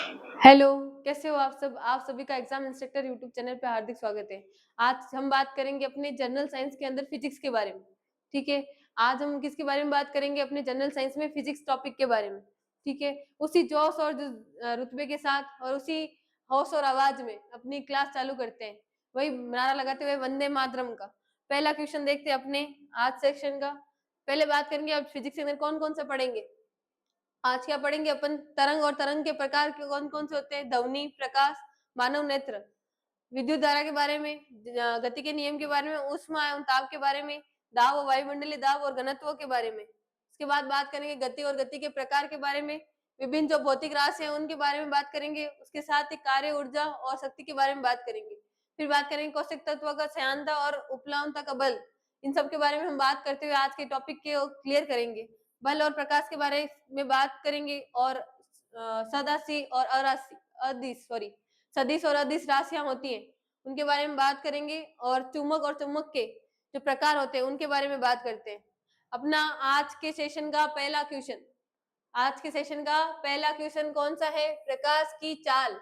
Hello, कैसे हो आप सब? आप सभी का एग्जाम इंस्ट्रक्टर यूट्यूब चैनल पे हार्दिक स्वागत है। आज हम बात करेंगे अपने जनरल साइंस के अंदर फिजिक्स के बारे में। ठीक है, आज हम किसके बारे में बात करेंगे? अपने जनरल साइंस में फिजिक्स टॉपिक के बारे में। ठीक है, उसी जोश और रुतबे के साथ और उसी होश और आवाज में अपनी क्लास चालू करते हैं। वही नारा लगाते हुए वंदे मातरम का पहला क्वेश्चन देखते हैं अपने आज सेक्शन का। पहले बात करेंगे अब फिजिक्स के अंदर कौन कौन सा पढ़ेंगे। आज क्या पढ़ेंगे अपन? तरंग और तरंग के प्रकार के कौन कौन से होते हैं? ध्वनि, प्रकाश, मानव नेत्र, विद्युत धारा के बारे में, गति के नियम के बारे में, ऊष्मा एवं ताप के बारे में, दाब और वायुमंडलीय दाब और घनत्व के बारे में। इसके बाद बात करेंगे गति और गति के प्रकार के बारे में, विभिन्न जो भौतिक राशि है उनके बारे में बात करेंगे, उसके साथ ही कार्य, ऊर्जा और शक्ति के बारे में बात करेंगे। फिर बात करेंगे कौशिक तत्व का सयांता और उपलावनता का बल। इन सब के बारे में हम बात करते हुए आज के टॉपिक के क्लियर करेंगे। बल और प्रकाश के बारे में बात करेंगे और सदासी और अरासी अदिश सॉरी सदिश और अदिश राशियां होती हैं उनके बारे में बात करेंगे और चुंबक और चुंबक के जो प्रकार होते हैं उनके बारे में बात करते हैं। अपना आज के सेशन का पहला क्वेश्चन, आज के सेशन का पहला क्वेश्चन कौन सा है? प्रकाश की चाल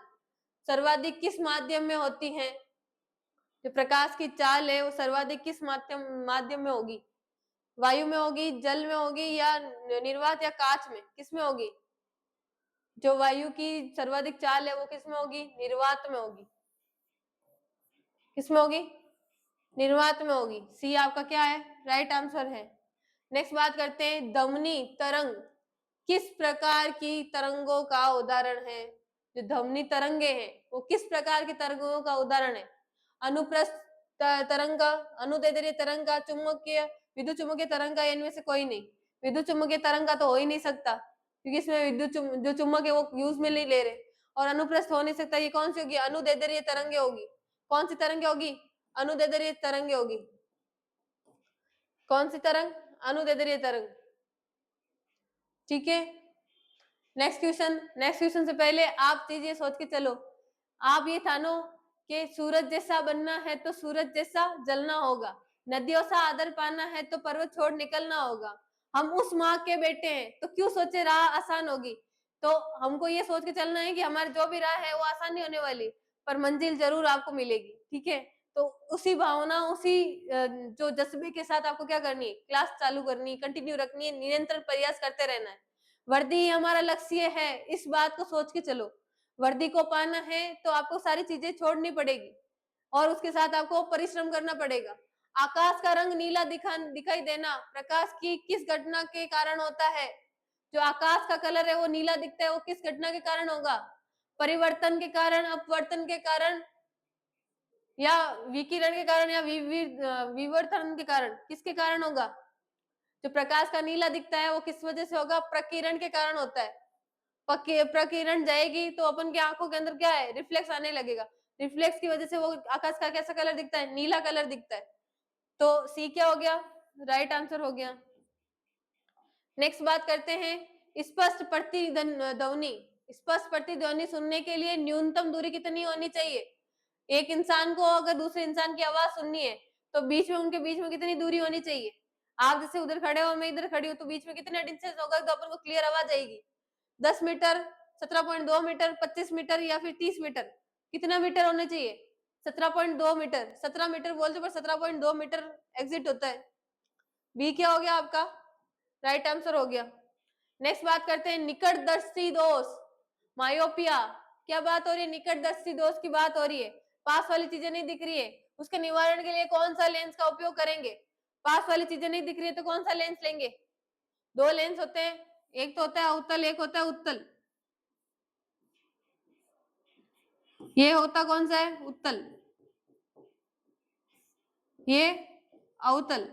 सर्वाधिक किस माध्यम में होती है? जो प्रकाश की चाल है वो सर्वाधिक किस माध्यम में होगी? वायु में होगी, जल में होगी या निर्वात या कांच में? किस में होगी? जो वायु की सर्वाधिक चाल है वो किस में होगी? निर्वात में होगी। किस में होगी? निर्वात में होगी। सी आपका क्या है? राइट आंसर है। नेक्स्ट बात करते हैं ध्वनि तरंग किस प्रकार की तरंगों का उदाहरण है? जो ध्वनि तरंगे हैं वो किस प्रकार की तरंगों का उदाहरण है? अनुप्रस्थ तरंग का, अनुदैर्ध्य तरंग का, चुंबकीय विद्युत चुम्बकीय तरंग का, इनमें से कोई नहीं। विद्युत चुम्बकीय तरंग का तो हो ही नहीं सकता क्योंकि इसमें विद्युत जो चुम्बक है वो यूज में नहीं ले रहे, और अनुप्रस्थ हो नहीं सकता। ये कौन सी होगी? अनुदैर्ध्य तरंगे होगी। कौन सी तरंगे होगी? अनुदैर्ध्य तरंगे होगी। कौन सी तरंग? अनुदैर्ध्य तरंग। ठीक है, नेक्स्ट क्वेश्चन से पहले आप चीजें सोच के चलो। आप ये ठानो कि सूरज जैसा बनना है तो सूरज जैसा जलना होगा, नदियों सा आदर पाना है तो पर्वत छोड़ निकलना होगा। हम उस माँ के बेटे हैं तो क्यों सोचे राह आसान होगी। तो हमको ये सोच के चलना है कि हमारी जो भी राह है वो आसान नहीं होने वाली, पर मंजिल जरूर आपको मिलेगी। ठीक है, तो उसी भावना, उसी जो जज्बे के साथ आपको क्या करनी है? क्लास चालू करनी है, कंटिन्यू रखनी है, निरंतर प्रयास करते रहना है। वर्दी ही हमारा लक्ष्य है, इस बात को सोच के चलो। वर्दी को पाना है तो आपको सारी चीजें छोड़नी पड़ेगी और उसके साथ आपको परिश्रम करना पड़ेगा। आकाश का रंग नीला दिखाई देना प्रकाश की किस घटना के कारण होता है? जो आकाश का कलर है वो नीला दिखता है, वो किस घटना के कारण होगा? परिवर्तन के कारण, अपवर्तन के कारण, या विकिरण के कारण, या विवर्तन के कारण? किसके कारण होगा? जो प्रकाश का नीला दिखता है वो किस वजह से होगा? प्रकीर्णन के कारण होता है। प्रकीर्णन जाएगी तो अपन की आंखों के अंदर क्या है? रिफ्लेक्स आने लगेगा। रिफ्लेक्स की वजह से वो आकाश का कैसा कलर दिखता है? नीला कलर दिखता है। तो सी क्या हो गया? राइट आंसर हो गया। नेक्स्ट बात करते हैं स्पष्ट प्रतिध्वनि। स्पष्ट प्रतिध्वनि सुनने के लिए न्यूनतम दूरी कितनी होनी चाहिए? एक इंसान को अगर दूसरे इंसान की आवाज सुननी है तो बीच में, उनके बीच में कितनी दूरी होनी चाहिए? आप जैसे उधर खड़े हो, मैं इधर खड़ी हूँ, तो बीच में कितना डिस्टेंस होगा तो अपन को क्लियर आवाज आएगी? 10 मीटर, 17.2 मीटर, 25 मीटर या फिर 30 मीटर? कितना मीटर होने चाहिए? 17.2 मीटर। 17 मीटर बोलते पर 17.2 मीटर एग्जिट होता है। बी क्या हो गया आपका? राइट आंसर हो गया। नेक्स्ट बात करते हैं निकटदर्शी दोष, मायोपिया। क्या बात हो रही है? निकटदर्शी दोष की बात हो रही है। पास वाली चीजें नहीं दिख रही है, उसके निवारण के लिए कौन सा लेंस का उपयोग करेंगे? पास वाली चीजें नहीं दिख रही है तो कौन सा लेंस लेंगे? दो लेंस होते हैं, एक तो होता है अवतल, एक होता है उत्तल। ये होता कौन सा है? उत्तल। ये अवतल।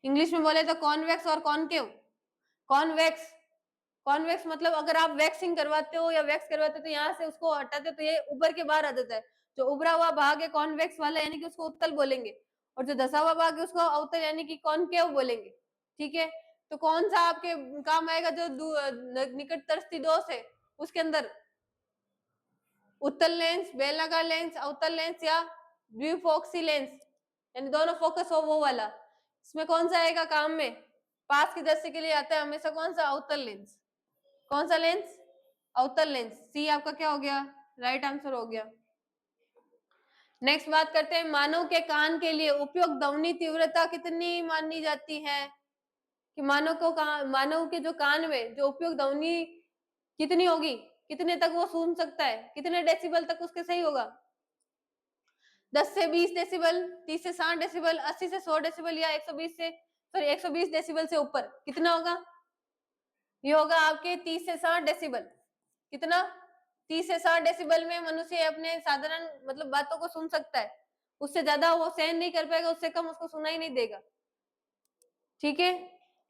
इंग्लिश में बोले तो कॉन्वेक्स और कॉनकेव। कॉन्वेक्स, कॉन्वेक्स मतलब अगर आप वैक्सिंग करवाते हो या वैक्स करवाते हो तो यहाँ से उसको हटाते हो तो ये ऊपर के बाहर आ जाता है। जो उभरा हुआ भाग है कॉन्वेक्स वाला, यानी कि उसको उत्तल बोलेंगे, और जो धसा हुआ भाग है उसको अवतल यानी कि कॉनकेव बोलेंगे। ठीक है, तो कौन सा आपके काम आएगा? जो निकटतर्ती दोष है उसके अंदर उत्तल लेंस, बेलनाकार लेंस, अवतल लेंस या द्विफोक्सी लेंस, यानी दोनों फोकस हो वो वाला। इसमें कौन सा आएगा काम में? पास की दृष्टि के लिए आता है हमेशा कौन सा? अवतल लेंस। कौन सा लेंस? अवतल लेंस। सी आपका क्या हो गया, राइट आंसर हो गया। नेक्स्ट बात करते हैं, मानव के कान के लिए उपयुक्त ध्वनि तीव्रता कितनी मानी जाती है? कि मानव के जो कान में जो उपयुक्त ध्वनि कितनी होगी, कितने तक वो सुन सकता है, कितने डेसिबल तक उसके सही होगा? 10 से 20 डेसिबल, 30 से 60 डेसिबल, 80 से 100 डेसिबल, या 120 से सॉरी 120 डेसिबल से ऊपर? कितना होगा? ये होगा आपके 30 से 60 डेसिबल। कितना? 30 से 60 डेसिबल में मनुष्य अपने साधारण मतलब बातों को सुन सकता है, उससे ज्यादा वो सहन नहीं कर पाएगा, उससे कम उसको सुनाई नहीं देगा। ठीक है,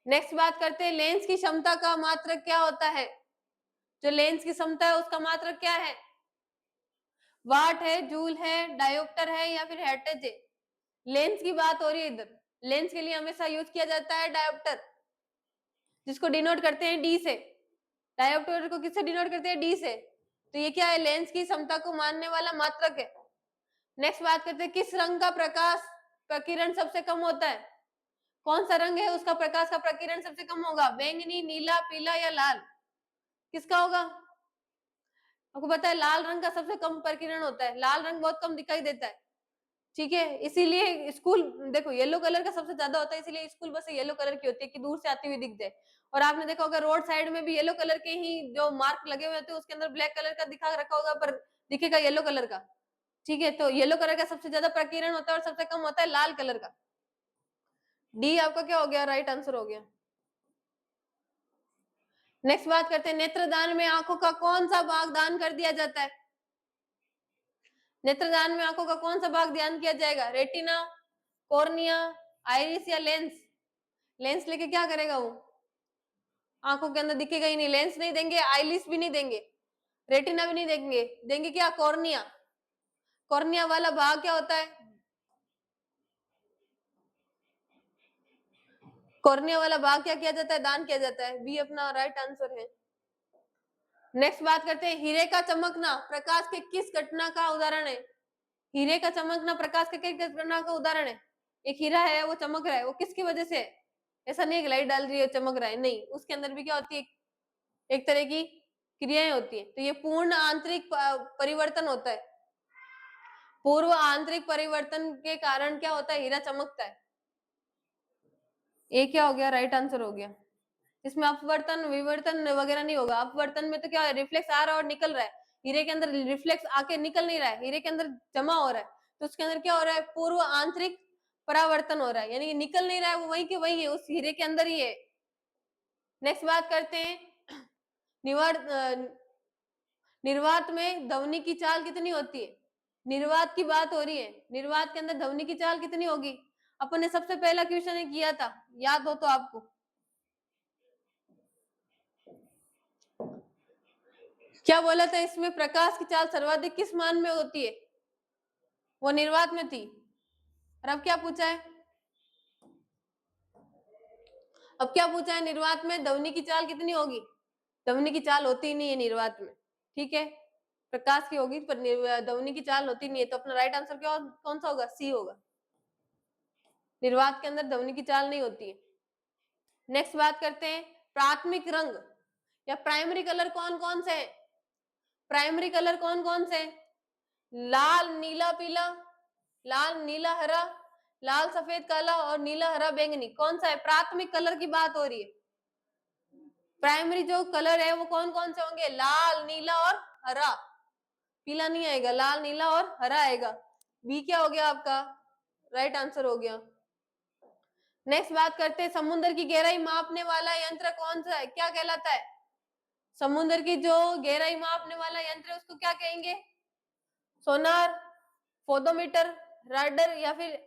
नेक्स्ट बात करते हैं, लेंस की क्षमता का मात्रक क्या होता है? जो लेंस की क्षमता है उसका मात्रक क्या है? वाट है, जूल है, डायोप्टर है, या फिर हेर्ट्ज है? लेंस की बात हो रही है इधर। लेंस के लिए हमेशा यूज किया जाता है डायोप्टर, जिसको डिनोट करते हैं डी से। डायोप्टर को किससे डिनोट करते हैं? डी से। तो ये क्या है? लेंस की क्षमता को मानने वाला मात्रक है। नेक्स्ट बात करते हैं, किस रंग का प्रकाश प्रकीर्ण सबसे कम होता है? कौन सा रंग है उसका प्रकाश का प्रकीर्ण सबसे कम होगा? बैंगनी, नीला, पीला या लाल? किसका होगा? आपको पता है लाल रंग का सबसे कम प्रकीर्ण होता है, लाल रंग बहुत कम दिखाई देता है। ठीक है, इसीलिए स्कूल देखो येलो कलर का सबसे ज्यादा होता है, इसीलिए स्कूल बस येलो कलर की होती है कि दूर से आती हुई दिख जाए। और आपने देखा होगा रोड साइड में भी येलो कलर के ही जो मार्क लगे हुए होते हैं, उसके अंदर ब्लैक कलर का दिखा रखा होगा पर दिखेगा येलो कलर का। ठीक है, तो येलो कलर का सबसे ज्यादा प्रकीर्ण होता है और सबसे कम होता है लाल कलर का। डी आपका क्या हो गया? राइट आंसर हो गया। नेक्स्ट बात करते हैं, नेत्रदान में आंखों का कौन सा भाग दान कर दिया जाता है? नेत्रदान में आंखों का कौन सा भाग दान किया जाएगा? रेटिना, कॉर्निया, आइरिस या लेंस? लेंस लेके क्या करेगा वो? आंखों के अंदर दिखेगा ही नहीं, लेंस नहीं देंगे, आईलिस भी नहीं देंगे, रेटिना भी नहीं देंगे, देंगे क्या? कॉर्निया। कॉर्निया वाला भाग क्या होता है? कॉर्निया वाला भाग क्या किया जाता है? दान किया जाता है। बी अपना राइट आंसर है। नेक्स्ट बात करते हैं, हीरे का चमकना प्रकाश के किस घटना का उदाहरण है? हीरे का चमकना प्रकाश के किस घटना का उदाहरण है? एक हीरा है, वो चमक रहा है, वो किसकी वजह से है? ऐसा नहीं है कि लाइट डाल रही है चमक रहा है, नहीं, उसके अंदर भी क्या होती है? एक तरह की क्रियाएं होती है। तो ये पूर्ण आंतरिक परिवर्तन होता है। पूर्व आंतरिक परिवर्तन के कारण क्या होता है? हीरा चमकता है। ये क्या हो गया? राइट आंसर हो गया। इसमें अपवर्तन विवर्तन वगैरह नहीं होगा। अपवर्तन में तो क्या है? रिफ्लेक्स आ रहा है और निकल रहा है। हीरे के अंदर रिफ्लेक्स आके निकल नहीं रहा है, हीरे के अंदर जमा हो रहा है। तो उसके अंदर क्या हो रहा है? पूर्व आंतरिक परावर्तन हो रहा है, यानी कि निकल नहीं रहा है, वो वहीं के वहीं है, उस हीरे के अंदर ही है। नेक्स्ट बात करते हैं, निवार्त निर्वात में ध्वनि की चाल कितनी होती है? निर्वात की बात हो रही है, निर्वात के अंदर ध्वनि की चाल कितनी होगी? अपन ने सबसे पहला क्वेश्चन किया था, याद हो तो आपको। क्या बोला था इसमें? प्रकाश की चाल सर्वाधिक किस मान में होती है? वो निर्वात में थी। और अब क्या पूछा है? अब क्या पूछा है? निर्वात में ध्वनि की चाल कितनी होगी? ध्वनि की चाल होती ही नहीं है निर्वात में। ठीक है, प्रकाश की होगी पर ध्वनि की चाल होती नहीं है। तो अपना राइट आंसर क्या कौन सा होगा? सी होगा। निर्वात के अंदर ध्वनि की चाल नहीं होती है। नेक्स्ट बात करते हैं, प्राथमिक रंग या प्राइमरी कलर कौन कौन से हैं? प्राइमरी कलर कौन कौन से हैं? लाल, नीला, पीला, लाल, नीला, हरा, लाल, सफेद, काला और नीला, हरा, बैंगनी। कौन सा है? प्राथमिक कलर की बात हो रही है। प्राइमरी जो कलर है वो कौन कौन से होंगे? लाल, नीला और हरा। पीला नहीं आएगा, लाल, नीला और हरा आएगा। बी क्या हो गया आपका? राइट आंसर हो गया। नेक्स्ट बात करते हैं, समुद्र की गहराई मापने वाला यंत्र कौन सा है? क्या कहलाता है? समुद्र की जो गहराई मापने वाला यंत्र है उसको क्या कहेंगे? सोनार, फोटोमीटर, राडार या फिर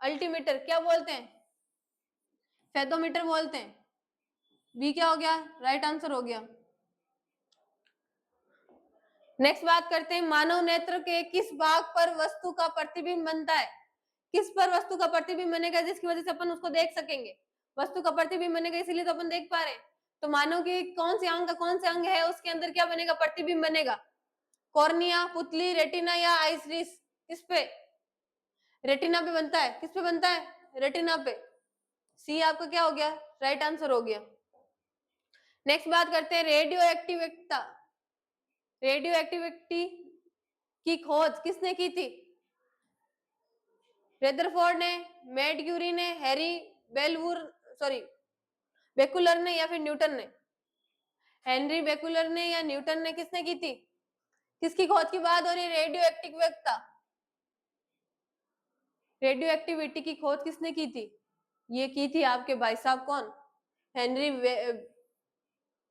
अल्टीमीटर? क्या बोलते हैं? फेथोमीटर बोलते हैं। बी क्या हो गया? राइट आंसर हो गया। नेक्स्ट बात करते हैं, मानव नेत्र के किस भाग पर वस्तु का प्रतिबिंब बनता है? किस पर वस्तु का प्रतिबिंब बनेगा जिसकी वजह से अपन उसको देख सकेंगे? वस्तु का प्रतिबिंब बनेगा इसीलिए तो अपन देख पा रहे हैं। तो मानव के कौन से अंग का कौन से अंग है उसके अंदर क्या बनेगा? प्रतिबिंब बनेगा। कॉर्निया, पुतली, रेटिना या आइरिस? किस पे? रेटिना पे बनता है। किस पे बनता है? रेटिना पे। सी आपका क्या हो गया? राइट आंसर हो गया। नेक्स्ट बात करते हैं, रेडियो एक्टिविटी रेडियो एक्टिविटी की खोज किसने की थी? रेदरफोर्ड ने, मैड क्यूरी ने, हैरी बेलवुर सॉरी बेकुलर ने, या फिर न्यूटन ने? हेनरी बेकुलर ने या न्यूटन ने, किसने की थी? किसकी खोज की बात हो रही है? रेडियो एक्टिविटी, रेडियो एक्टिविटी की खोज किसने की थी? ये की थी आपके भाई साहब कौन? हेनरी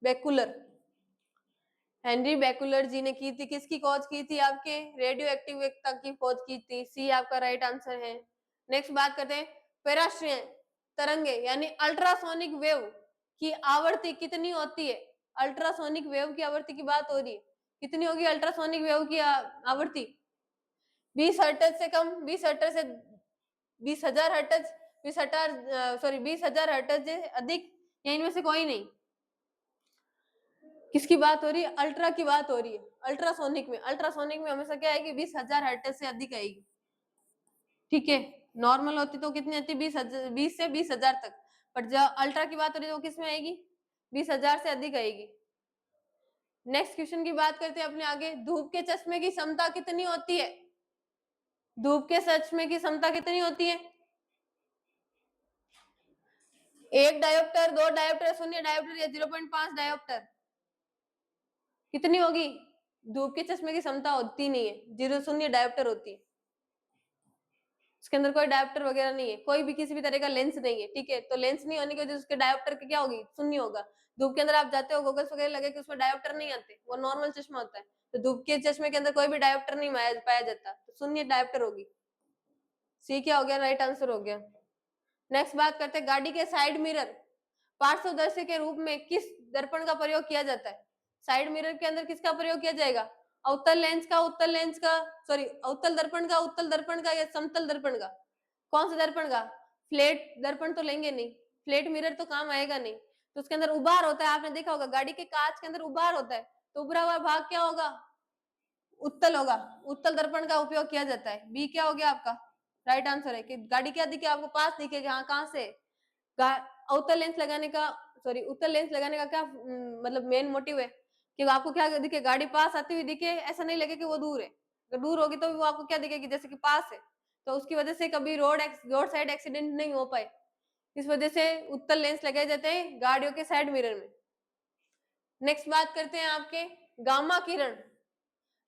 बेकुलर। हेनरी बेकुलर जी ने की थी। किसकी खोज की थी? आपके रेडियो एक्टिविटी की खोज की थी। सी आपका राइट आंसर है। नेक्स्ट बात करते हैं, पैराश्रीय तरंगे यानी अल्ट्रासोनिक वेव की आवृत्ति कितनी होती है? अल्ट्रासोनिक वेव की आवृत्ति की बात हो रही है, कितनी होगी अल्ट्रासोनिक वेव की आवृत्ति? 20 हर्ट्ज से कम, 20 हर्ट्ज से 20,000 हर्ट्ज, 20,000 हर्ट्ज से अधिक, या इनमें से कोई नहीं? किसकी बात हो रही है? अल्ट्रा की बात हो रही है। अल्ट्रासोनिक में, अल्ट्रासोनिक में हमेशा क्या आएगी? 20,000 हर्ट्ज से अधिक आएगी। ठीक है, नॉर्मल होती तो कितनी आती? 20 से 20,000 तक, पर जब अल्ट्रा की बात हो रही है तो किस में आएगी? 20,000 से अधिक आएगी। नेक्स्ट क्वेश्चन की बात करते हैं अपने आगे। धूप के चश्मे की क्षमता कितनी होती है? धूप के चश्मे की क्षमता कितनी होती है? 1 डायोप्टर, 2 डायोप्टर, 0 डायोप्टर या 0.5 डायोप्टर? कितनी होगी? धूप के चश्मे की क्षमता होती नहीं है, 0 डायोप्टर होती है। उसके अंदर कोई डायोप्टर वगैरह नहीं है, कोई भी किसी भी तरह का लेंस नहीं है। ठीक है, तो लेंस नहीं होने की वजह से उसके डायोप्टर की क्या होगी? शून्य होगा। धूप के अंदर आप जाते हो, गोगल्स वगैरह लगे कि उसमें डायोप्टर नहीं आते, वो नॉर्मल चश्मा होता है। तो धूप के चश्मे के अंदर कोई भी डायोप्टर नहीं पाया जाता, तो शून्य डायोप्टर होगी। सी क्या हो गया? राइट आंसर हो गया। नेक्स्ट बात करते हैं, गाड़ी के साइड मिरर पार्श्वदर्शी के रूप में किस दर्पण का प्रयोग किया जाता है? साइड मिरर के अंदर किसका प्रयोग किया जाएगा? अवतल लेंस का, उत्तल लेंस का, सॉरी अवतल दर्पण का, उत्तल दर्पण का, या समतल दर्पण का? कौन सा दर्पण का? फ्लैट दर्पण तो लेंगे नहीं, फ्लैट मिरर तो काम आएगा नहीं। तो उसके अंदर उभार होता है, आपने देखा होगा गाड़ी के कांच के अंदर उभार होता है, तो उभरा हुआ भाग क्या होगा? उत्तल होगा। उत्तल दर्पण का उपयोग किया जाता है। बी क्या हो गया आपका? राइट आंसर है कि गाड़ी क्या दिखे आपको? पास दिखेगा। हाँ, कहां से? अवतल लेंस लगाने का, सॉरी उत्तल लेंस लगाने का क्या मतलब मेन मोटिव है कि आपको क्या दिखे? गाड़ी पास आती हुई दिखे, ऐसा नहीं लगे कि वो दूर है। अगर दूर होगी तो वो आपको क्या दिखेगी? जैसे कि पास है। तो उसकी वजह से कभी रोड साइड एक्सीडेंट नहीं हो पाए, इस वजह से उत्तल लेंस लगाए जाते हैं गाड़ियों के साइड मिरर में। नेक्स्ट बात करते हैं आपके गामा किरण।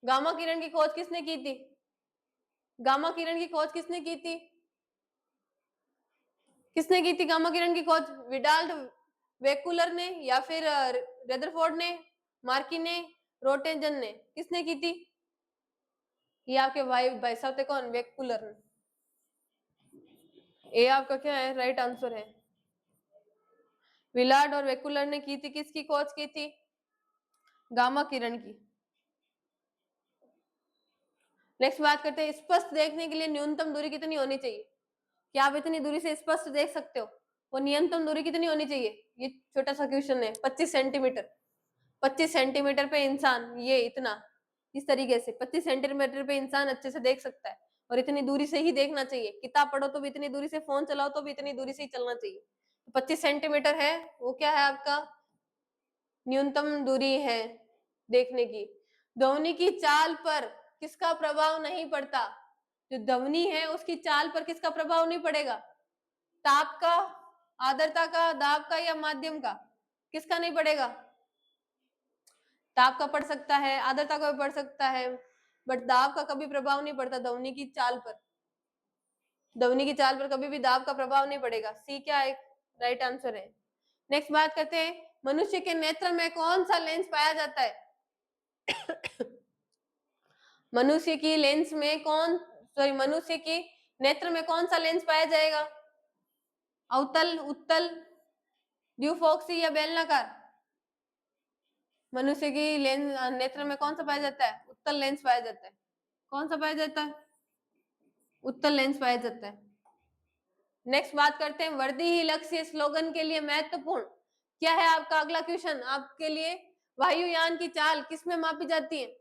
गामा किरण की खोज किसने की थी? गामा किरण की खोज किसने की थी? किसने की थी गामा किरण की खोज? विडाल्ड वेकुलर ने, या फिर रेदरफोर्ड ने, मार्की ने, रोटेंजन ने? किसने की थी? ये आपके भाई भाई साहब थे कौन? वेकुलर ने। ये आपका क्या है? राइट आंसर है। विलार्ड और वेकुलर ने की थी। किसकी खोज की थी? गामा किरण की। नेक्स्ट बात करते हैं, स्पष्ट देखने के लिए न्यूनतम दूरी कितनी होनी चाहिए? क्या आप इतनी दूरी से स्पष्ट देख सकते हो? वो न्यूनतम दूरी कितनी होनी चाहिए? ये छोटा सा क्वेश्चन है। 25 सेंटीमीटर। 25 सेंटीमीटर पे इंसान, ये इतना, इस तरीके से 25 सेंटीमीटर पे इंसान अच्छे से देख सकता है, और इतनी दूरी से ही देखना चाहिए। किताब पढ़ो तो भी इतनी दूरी से, फोन चलाओ तो भी इतनी दूरी से ही चलना चाहिए। तो 25 सेंटीमीटर है, वो क्या है आपका? न्यूनतम दूरी है देखने की। ध्वनि की चाल पर किसका प्रभाव नहीं पड़ता? जो ध्वनि है उसकी चाल पर किसका प्रभाव नहीं पड़ेगा? ताप का, आर्द्रता का, दाब का, या माध्यम का? किसका नहीं पड़ेगा? ताप का पड़ सकता है, आर्द्रता का भी पड़ सकता है, बट दाब का कभी प्रभाव नहीं पड़ता ध्वनि की चाल पर। ध्वनि की चाल पर कभी भी दाब का प्रभाव नहीं पड़ेगा। सी क्या है? राइट आंसर है। नेक्स्ट बात करते हैं, मनुष्य के नेत्र में कौन सा लेंस पाया जाता है? मनुष्य की लेंस में कौन सॉरी मनुष्य की नेत्र में कौन सा लेंस पाया जाएगा? अवतल, उत्तल, द्विफोक्सी, या बेलनाकार? मनुष्य की लेंस नेत्र में कौन सा पाया जाता है? उत्तल लेंस पाया जाता है। कौन सा पाया जाता है? उत्तल लेंस पाया जाता है। नेक्स्ट बात करते हैं, वर्दी ही लक्ष्य स्लोगन के लिए महत्वपूर्ण क्या है? आपका अगला क्वेश्चन आपके लिए, वायुयान की चाल किसमें मापी जाती है?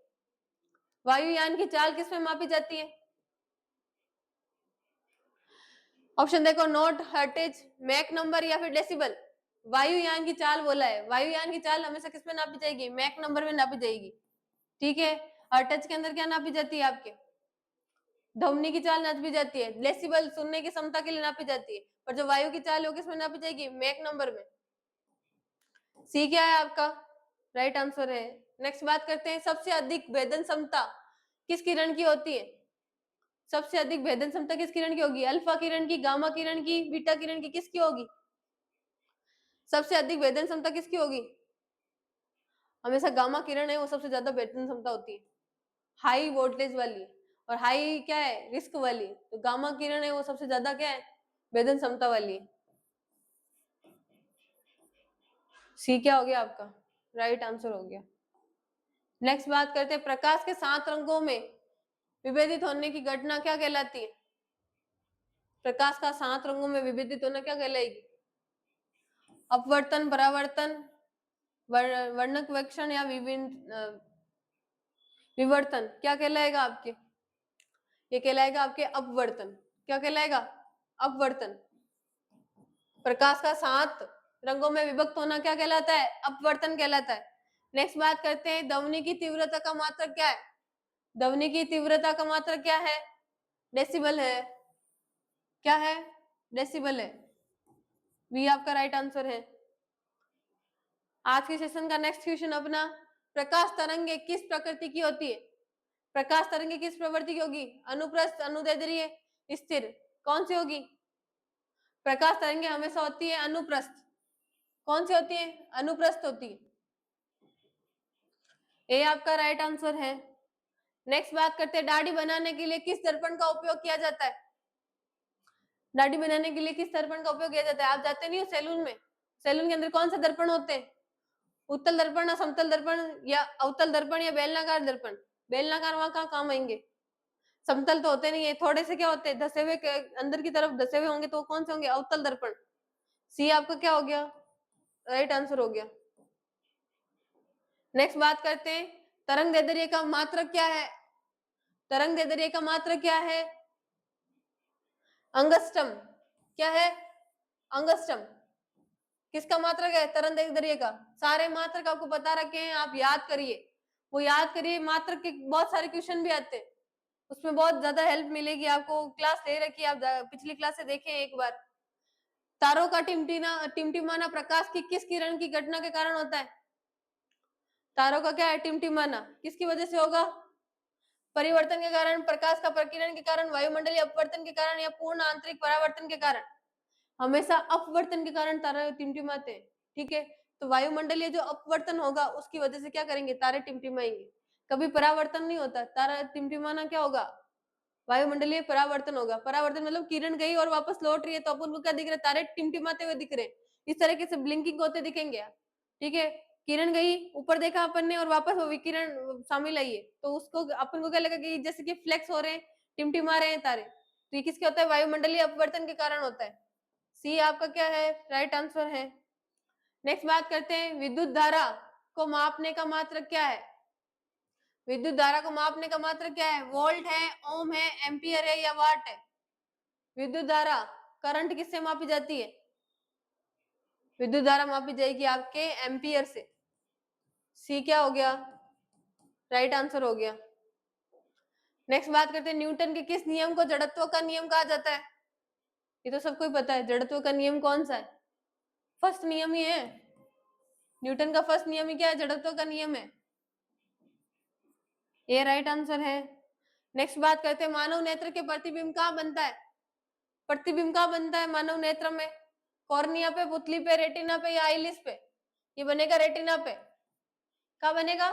वायुयान की चाल किसमें मापी जाती है? ऑप्शन देखो, नोट, हर्टेज, मैक नंबर, या फिर डेसिबल? वायुयान की चाल बोला है, वायुयान की चाल हमेशा किसमें नापी जाएगी? मैक नंबर में नापी जाएगी। ठीक है। और टच के अंदर क्या नापी जाती है आपके, ध्वनि की चाल नापी जाती है, डेसिबल सुनने की क्षमता के लिए नापी जाती है, पर जो वायु की चाल है वो किसमें नापी जाएगी, मैक नंबर में। सी क्या है आपका राइट आंसर है। नेक्स्ट बात करते हैं, सबसे अधिक भेदन क्षमता किस किरण की होती है, सबसे अधिक भेदन क्षमता किस किरण की होगी, अल्फा किरण की, गामा किरण की, बीटा किरण की, किसकी होगी, सबसे अधिक भेदन क्षमता किसकी होगी, हमेशा गामा किरण है वो सबसे ज्यादा भेदन क्षमता होती है, हाई वोल्टेज वाली, और हाई क्या है रिस्क वाली, तो गामा किरण है वो सबसे ज्यादा क्या है भेदन क्षमता वाली है। सी क्या हो गया आपका राइट आंसर हो गया। नेक्स्ट बात करते हैं, प्रकाश के 7 रंगों में विभेदित होने की घटना क्या कहलाती है, प्रकाश का 7 रंगों में विभेदित होना क्या कहलाएगी, अपवर्तन, परावर्तन, वर्णक वेक्षण या विवर्तन, क्या कहलाएगा आपके, ये कहलाएगा आपके अपवर्तन, क्या कहलाएगा अपवर्तन। प्रकाश का 7 रंगों में विभक्त होना क्या कहलाता है, अपवर्तन कहलाता है। नेक्स्ट बात करते हैं, ध्वनि की तीव्रता का मात्रक क्या है, ध्वनि की तीव्रता का मात्रक क्या है, डेसिबल है, क्या है डेसिबल है, बी आपका राइट आंसर है। आज के सेशन का नेक्स्ट क्वेश्चन अपना, प्रकाश तरंगे किस प्रकृति की होती है, प्रकाश तरंगे किस प्रवृत्ति की होगी, अनुप्रस्थ, अनुदैर्ध्य, स्थिर, कौन सी होगी, प्रकाश तरंगे हमेशा होती है अनुप्रस्थ, कौन सी होती है अनुप्रस्थ होती है, ये आपका राइट आंसर है। नेक्स्ट बात करते हैं, दाढ़ी बनाने के लिए किस दर्पण का उपयोग किया जाता है, दाढ़ी बनाने के लिए किस दर्पण का उपयोग किया जाता है, आप जाते नहीं हो सैलून में, सैलून के अंदर कौन सा दर्पण होते हैं, उत्तल दर्पण, समतल दर्पण, या अवतल दर्पण, या बेलनाकार दर्पण, बेलनाकार वहां कहाँ काम आएंगे, समतल तो होते नहीं है, थोड़े से क्या होते हैं धसे हुए, अंदर की तरफ धसे हुए होंगे, तो कौन से होंगे अवतल दर्पण। सी आपका क्या हो गया राइट आंसर हो गया। नेक्स्ट बात करते हैं, तरंग दैर्ध्य का मात्रक क्या है, तरंग दैर्ध्य का मात्रक क्या है, अंगस्टम, क्या है अंगस्टम, किसका मात्रक है तरंग दैर्ध्य का, सारे मात्रक आपको बता रखे हैं, आप याद करिए, वो याद करिए, मात्रक के बहुत सारे क्वेश्चन भी आते हैं, उसमें बहुत ज्यादा हेल्प मिलेगी आपको, क्लास ले रखी है आप, पिछली क्लास से देखें एक बार। तारों का टिमटिमाना प्रकाश की किस किरण की घटना के कारण होता है, तारों का क्या है टिमटिमाना किसकी वजह से होगा, परिवर्तन के कारण, प्रकाश का प्रकीर्णन के कारण, वायुमंडलीय अपवर्तन के कारण, या पूर्ण आंतरिक परावर्तन के कारण, हमेशा अपवर्तन के कारण तारे टिमटिमाते हैं, ठीक है। तो वायुमंडलीय जो अपवर्तन होगा उसकी वजह से क्या करेंगे तारे टिमटिमाएंगे, कभी परावर्तन नहीं होता, तारा टिमटिमाना क्या होगा वायुमंडलीय परावर्तन होगा, परावर्तन मतलब किरण गई और वापस लौट रही है, तो अपन को क्या दिख रहा है तारे टिमटिमाते हुए दिख रहे हैं, इस तरीके से ब्लिंकिंग होते दिखेंगे, ठीक है। किरण गई ऊपर देखा अपन ने और वापस वो विकिरण शामिल आई है, तो उसको अपन को क्या लगा कि जैसे कि फ्लेक्स हो रहे हैं, टिमटिमा रहे हैं तारे, तो ये किसके होता है वायुमंडलीय अपवर्तन के कारण होता है। सी आपका क्या है राइट आंसर है। नेक्स्ट बात करते हैं, विद्युत धारा को मापने का मात्रक क्या है, विद्युत धारा को मापने का मात्रक क्या है, वोल्ट है, ओम है, एम्पियर है, या वाट है, विद्युत धारा करंट किससे मापी जाती है, विद्युत धारा मापी जाएगी आपके एम्पियर से। सी क्या हो गया राइट आंसर हो गया। नेक्स्ट बात करते हैं, न्यूटन के किस नियम को जड़त्व का नियम कहा जाता है, ये तो सबको ही पता है, जड़त्व का नियम कौन सा है, फर्स्ट नियम ही है, न्यूटन का फर्स्ट नियम ही क्या है जड़त्व का नियम है, ये राइट आंसर है। नेक्स्ट बात करते हैं, मानव नेत्र के प्रतिबिंब कहाँ बनता है, प्रतिबिंब कहाँ बनता है मानव नेत्र में, कॉर्निया पे, पुतली पे, रेटिना पे, या आईलिस पे, ये बनेगा रेटिना पे, कहाँ बनेगा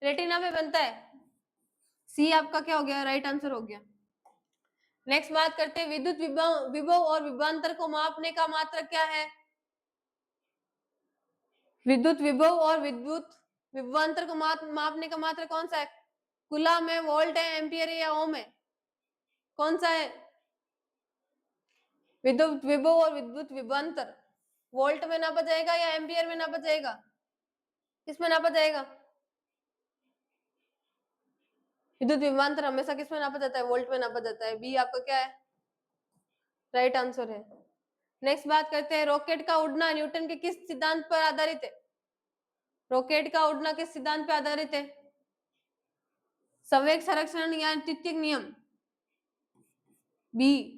रेटिना पे बनता है। सी आपका क्या हो गया राइट आंसर हो गया। नेक्स्ट बात करते हैं, विद्युत विभव और विभवांतर को मापने का मात्रक क्या है, विद्युत विभव और विद्युत विभवांतर को मापने का मात्रक कौन सा है, कूलम है, वोल्ट है, एम्पियर है, या ओम है, कौन सा है, विद्युत विभव और विद्युत विभवांतर वोल्ट में नापा जाएगा या एम्पियर में नापा जाएगा, किसमें नापा जाएगा, विद्युत विभवांतर हमेशा किसमें नापा जाता है वोल्ट में नापा जाता है, बी आपका क्या है राइट आंसर है। नेक्स्ट बात करते हैं, रॉकेट का उड़ना न्यूटन के किस सिद्धांत पर आधारित है, रॉकेट का उड़ना किस सिद्धांत पर आधारित है, संवेग संरक्षण या तृतीयक नियम, बी।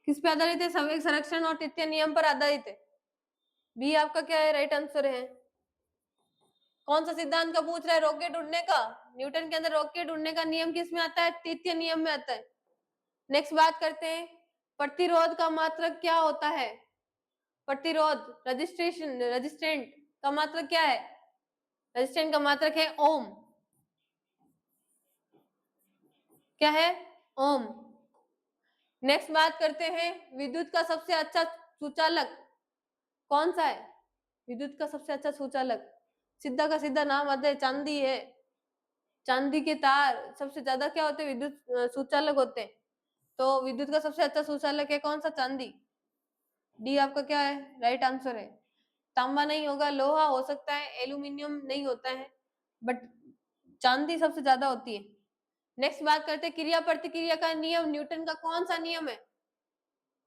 किस पे आधारित है? संवेग संरक्षण और तृतीय नियम पर आधारित है। बी आपका क्या है? राइट आंसर है। कौन सा सिद्धांत का पूछ रहा है? रॉकेट उड़ने का। न्यूटन के अंदर रॉकेट उड़ने का नियम किस में आता है? तृतीय नियम में आता है। नेक्स्ट बात करते हैं, प्रतिरोध का मात्रक क्या होता है? प्रतिरोध, रेजिस्टेंट का मात्रक क्या है? रेजिस्टेंट का मात्रक है ओम। क्या है? ओम। नेक्स्ट बात करते हैं, विद्युत का सबसे अच्छा सुचालक कौन सा है? विद्युत का सबसे अच्छा सुचालक, सीधा का सीधा नाम आता है, चांदी है। चांदी के तार सबसे ज्यादा क्या होते हैं? विद्युत सुचालक होते हैं। तो विद्युत का सबसे अच्छा सुचालक है कौन सा? चांदी। डी आपका क्या है? राइट आंसर है। तांबा नहीं होगा, लोहा हो सकता है, एल्यूमिनियम नहीं होता है, बट चांदी सबसे ज्यादा होती है। नेक्स्ट बात करते हैं, क्रिया प्रतिक्रिया का नियम न्यूटन का कौन सा नियम है?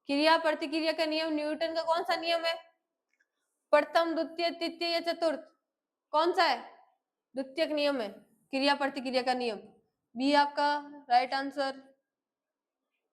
क्रिया प्रतिक्रिया का नियम न्यूटन का कौन सा नियम है? प्रथम, द्वितीय, तृतीय या चतुर्थ? कौन सा है? द्वितीयक नियम है क्रिया प्रतिक्रिया का नियम। बी आपका राइट आंसर।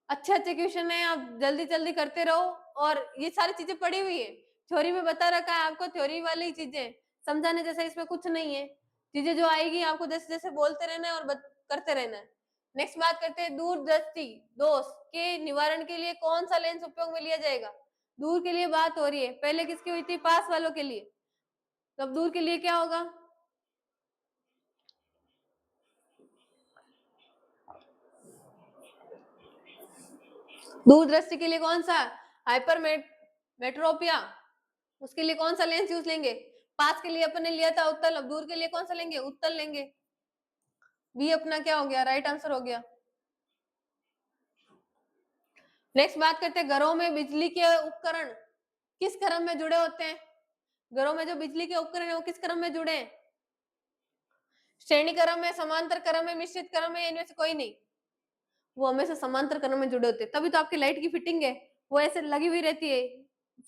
अच्छे अच्छे क्वेश्चन है, आप जल्दी जल्दी करते रहो। और ये सारी चीजें पड़ी हुई है, थ्योरी में बता रखा है आपको, थ्योरी वाली चीजें समझाने जैसा इसमें कुछ नहीं है। चीजें जो आएगी आपको जैसे जैसे बोलते रहना है और करते रहना है। नेक्स्ट बात करते हैं, दूरदृष्टि दोष के निवारण के लिए कौन सा लेंस उपयोग में लिया जाएगा? दूर के लिए बात हो रही है, पहले किसकी हुई थी? पास वालों के लिए। तो अब दूर के लिए क्या होगा? दूरदृष्टि के लिए कौन सा? मेट्रोपिया। उसके लिए कौन सा लेंस यूज लेंगे? पास के लिए अपन ने लिया था उत्तल, अब दूर के लिए कौन सा लेंगे? उत्तल लेंगे। बी अपना क्या हो गया? राइट आंसर हो गया। नेक्स्ट बात करते हैं, घरों में बिजली के उपकरण किस क्रम में जुड़े होते हैं? घरों में जो बिजली के उपकरण है वो किस क्रम में जुड़े हैं? श्रेणी क्रम में, समांतर क्रम में, मिश्रित क्रम में, इनमें से कोई नहीं। वो हमेशा समांतर क्रम में जुड़े होते हैं, तभी तो आपकी लाइट की फिटिंग है वो ऐसे लगी हुई रहती है,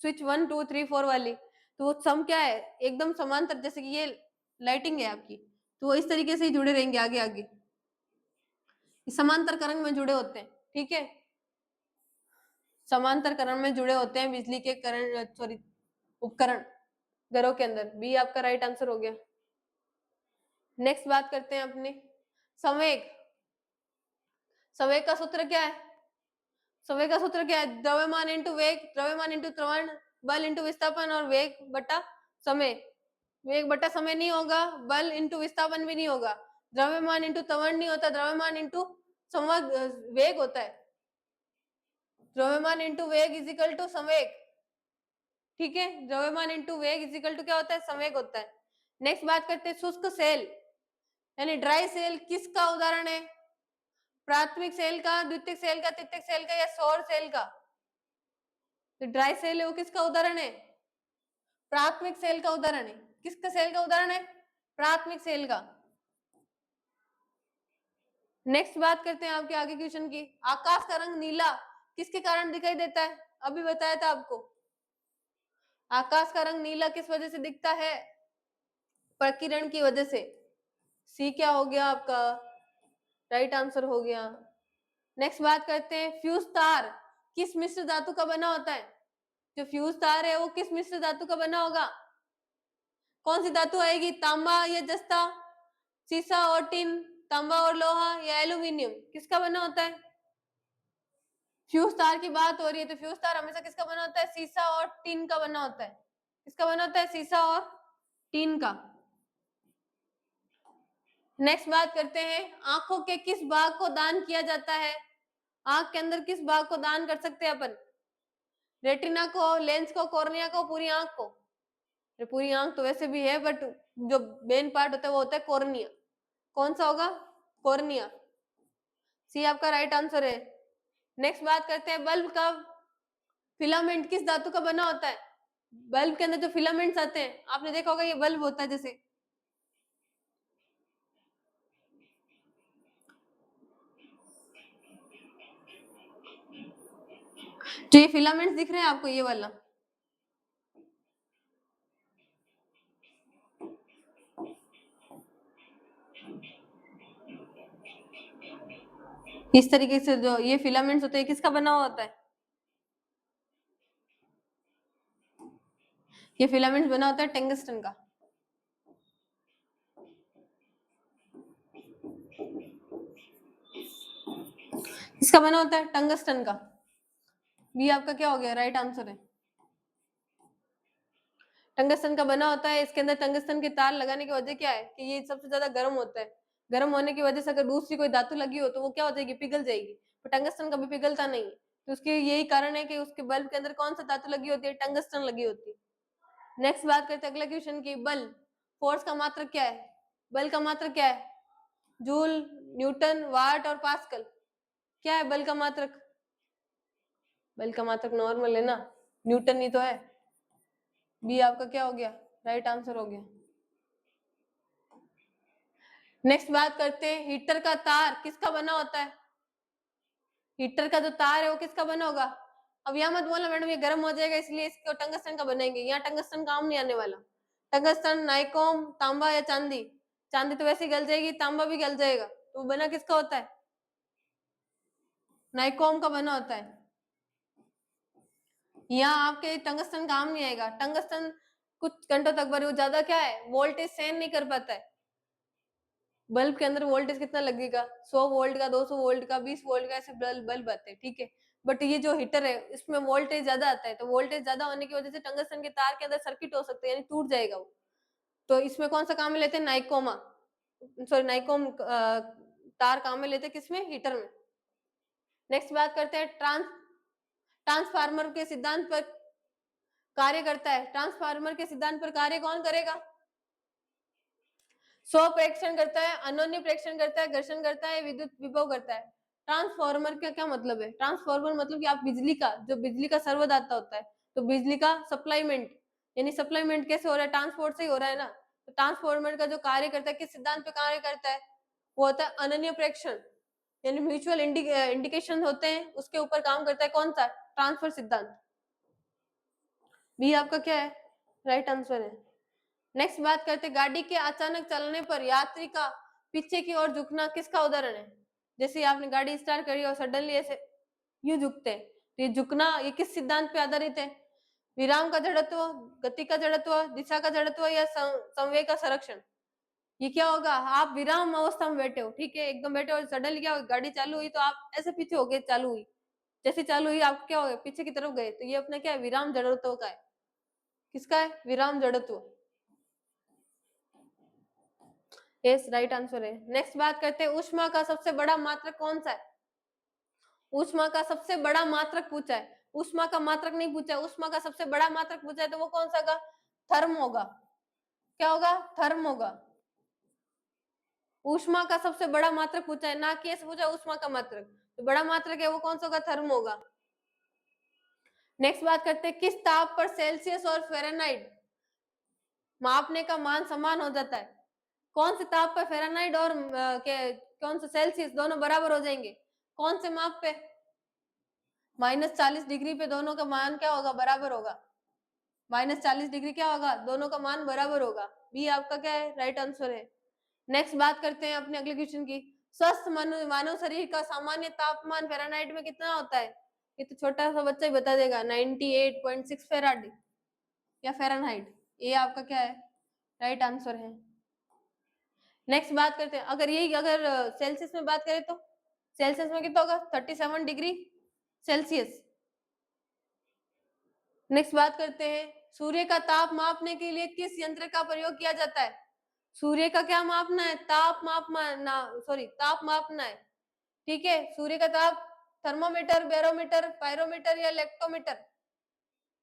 स्विच 1 2 3 4 वाली। तो वो सम क्या है? एकदम समांतर, जैसे कि ये लाइटिंग है आपकी, तो वो इस तरीके से ही जुड़े रहेंगे आगे आगे, समांतर क्रम में जुड़े होते हैं। ठीक है, समांतर क्रम में जुड़े होते हैं बिजली के करंट, सॉरी उपकरण घरों के अंदर। बी आपका राइट आंसर हो गया। नेक्स्ट बात करते हैं अपने संवेग। संवेग का सूत्र क्या है? संवेग का सूत्र क्या है? द्रव्यमान इंटू वेग, द्रव्यमान इंटू त्वरण, बल इंटू विस्थापन और वेग बटा समय। वेग बटा समय नहीं होगा, बल इंटू विस्थापन भी नहीं होगा, द्रव्यमान इंटू त्वरण नहीं होता, द्रव्यमान इंटू संवेग वेग होता है। द्रव्यमान इंटू वेग इज इक्वल टू संवेग। ठीक है, द्रव्यमान इंटू वेग इज इक्वल टू क्या होता है? संवेग होता है। नेक्स्ट बात करते हैं, शुष्क सेल यानी ड्राई सेल किसका उदाहरण है? प्राथमिक सेल का, द्वितीयक सेल का, तृतीयक सेल का या सौर सेल का? जो ड्राई सेल है वो किसका उदाहरण है? प्राथमिक सेल का उदाहरण है। किसका सेल का उदाहरण है? प्राथमिक सेल का। नेक्स्ट बात करते हैं आपके आगे क्वेश्चन की, आकाश का रंग नीला किसके कारण दिखाई देता है? अभी बताया था आपको। आकाश का रंग नीला किस वजह से दिखता है? प्रकीर्णन की वजह से। सी क्या हो गया आपका? राइट आंसर हो गया। नेक्स्ट बात करते हैं, फ्यूज तार किस मिश्र धातु का बना होता है? जो फ्यूज तार है वो किस मिश्र धातु का बना होगा? कौन सी धातु आएगी? तांबा या जस्ता, सीसा और टिन, तांबा और लोहा या एल्यूमिनियम? किसका बना होता है? फ्यूज तार की बात हो रही है तो फ्यूज तार हमेशा किसका बना होता है? सीसा और टिन का बना होता है। किसका बना होता है? सीसा और टिन का। नेक्स्ट बात करते हैं, आंखों के किस भाग को दान किया जाता है? आंख के अंदर किस भाग को दान कर सकते हैं अपन? रेटिना को, लेंस को, कॉर्निया को, पूरी आंख को? पूरी आंख तो वैसे भी है, बट जो मेन पार्ट होता है वो होता है कॉर्निया। कौन सा होगा? कॉर्निया। सी आपका राइट आंसर है। नेक्स्ट बात करते हैं, बल्ब का फिलामेंट किस धातु का बना होता है? बल्ब के अंदर जो फिलामेंट्स आते हैं, आपने देखा होगा ये बल्ब होता है जैसे, जो ये फिलामेंट्स दिख रहे हैं आपको, ये वाला, इस तरीके से जो ये फिलामेंट्स होते हैं किसका बना हुआ होता है, ये फिलामेंट्स बना होता है टंगस्टन का। इसका बना होता है टंगस्टन का। बी आपका क्या हो गया, राइट आंसर है। टंगस्टन का बना होता है, इसके अंदर टंगस्टन के तार लगाने की वजह क्या है कि ये सबसे ज्यादा गर्म होता है। गर्म होने की वजह से अगर दूसरी कोई धातु लगी हो तो वो क्या हो जाएगी, पिघल जाएगी। तो टंगस्टन कभी पिघलता नहीं है, तो उसके यही कारण है कि उसके बल्ब के अंदर कौन सा धातु लगी होती है, टंगस्टन लगी होती है। नेक्स्ट बात करते हैं अगला क्वेश्चन की, बल फोर्स का मात्रक क्या है, बल का मात्रक क्या है, जूल, न्यूटन, वाट और पास्कल। क्या है बल का मात्रक, बल का मात्रक नॉर्मल है ना, न्यूटन ही तो है। बी आपका क्या हो गया, राइट आंसर हो गया। नेक्स्ट बात करते हैं, हीटर का तार किसका बना होता है, हीटर का जो तार है वो किसका बना होगा। अब यहाँ मत बोलना मैडम ये गर्म हो जाएगा इसलिए इसको टंगस्टन का बनाएंगे, यहाँ टंगस्टन काम नहीं आने वाला। टंगस्टन, नाइकोम, तांबा या चांदी, चांदी तो वैसे ही गल जाएगी, तांबा भी गल जाएगा, तो वो बना किसका होता है, नाइकोम का बना होता है। यहाँ आपके टंगस्टन काम नहीं आएगा, टंगस्टन कुछ घंटों तक भरे, वो ज्यादा क्या है वोल्टेज सहन नहीं कर पाता है। बल्ब के अंदर वोल्टेज कितना लगेगा, 100 वोल्ट का, 200 वोल्ट का, 20 वोल्ट का, ऐसे बल्ब आते हैं, ठीक है। बट ये जो हीटर है इसमें वोल्टेज ज्यादा आता है, तो वोल्टेज ज्यादा होने की वजह से टंगस्टन के तार के अंदर सर्किट हो सकते हैं, यानी टूट जाएगा वो। तो इसमें कौन सा काम में लेते हैं, नाइकोमा, सॉरी नाइकोम तार काम में लेते हैं, किसमें, हीटर में। नेक्स्ट बात करते हैं, ट्रांसफार्मर के सिद्धांत पर कार्य करता है, ट्रांसफार्मर के सिद्धांत पर कार्य कौन करेगा, स्व प्रेक्षण करता है, अनोन्य प्रेक्षण करता है, घर्षण करता है, विद्युत विभव करता है। ट्रांसफार्मर का क्या मतलब है, ट्रांसफार्मर मतलब कि आप बिजली का, जो बिजली का सर्वदाता होता है, तो बिजली का सप्लाईमेंट, यानी सप्लाईमेंट कैसे हो रहा है, ट्रांसपोर्ट से ही हो रहा है ना। तो ट्रांसफार्मर का जो कार्य करता है, किस सिद्धांत पे कार्य करता है, वो होता है अनन्य प्रेक्षण, यानी म्यूचुअल इंडिकेशन होते हैं, उसके ऊपर काम करता है कौन सा, ट्रांसफर सिद्धांत। बी आपका क्या है, राइट आंसर है। नेक्स्ट बात करते, गाड़ी के अचानक चलने पर यात्री का पीछे की ओर झुकना किसका उदाहरण है। जैसे आपने गाड़ी स्टार्ट करी और सडनली ऐसे यूं झुकते हैं, तो ये झुकना ये किस सिद्धांत पे आधारित है, विराम का जड़त्व, गति का जड़त्व, दिशा का जड़त्व या संवेग का संरक्षण। ये क्या होगा, आप विराम अवस्था में बैठे हो, ठीक है, एकदम बैठे हो, सडनली क्या हो, गाड़ी चालू हुई तो आप ऐसे पीछे हो गए, चालू हुई, जैसे चालू हुई आप क्या हो गए, पीछे की तरफ गए, तो ये अपना क्या है, विराम जड़त्व का है। किसका है, विराम जड़त्व। यस, राइट आंसर है। नेक्स्ट बात करते हैं, ऊष्मा का सबसे बड़ा मात्रक कौन सा है, ऊष्मा का सबसे बड़ा मात्रक पूछा है, ऊष्मा का मात्रक नहीं पूछा है, ऊष्मा का सबसे बड़ा मात्रक पूछा है, तो वो कौन सा होगा, थर्म होगा। क्या होगा, थर्म होगा। ऊष्मा का सबसे बड़ा मात्रक पूछा है, ना कि ऐसे पूछा ऊष्मा का मात्रक, तो बड़ा मात्रक है वो कौन सा होगा, थर्म होगा। नेक्स्ट बात करते हैं, किस ताप पर सेल्सियस और फ़ारेनहाइट मापने का मान समान हो जाता है। कौन से ताप पर फ़ारेनहाइट और कौन सा सेल्सियस दोनों बराबर हो जाएंगे, कौन से माप पे, -40 डिग्री पे दोनों का मान क्या होगा, बराबर होगा। -40 डिग्री क्या होगा, दोनों का मान बराबर होगा। बी आपका क्या है, राइट आंसर है। नेक्स्ट बात करते हैं अपने अगले क्वेश्चन की, स्वस्थ मानव शरीर का सामान्य तापमान फ़ारेनहाइट में कितना होता है। ये तो छोटा सा बच्चा ही बता देगा, 98.6 फ़ारेनहाइट या फ़ारेनहाइट। ये आपका क्या है, राइट आंसर है। नेक्स्ट बात करते हैं, अगर सेल्सियस में बात करें तो सेल्सियस में कितना होगा, 37 डिग्री सेल्सियस। नेक्स्ट बात करते हैं, सूर्य का ताप मापने के लिए किस यंत्र का प्रयोग किया जाता है। सूर्य का क्या मापना है, ताप मापना है, ठीक है। सूर्य का ताप, थर्मोमीटर, बैरोमीटर, पायरोमीटर या लेक्टोमीटर।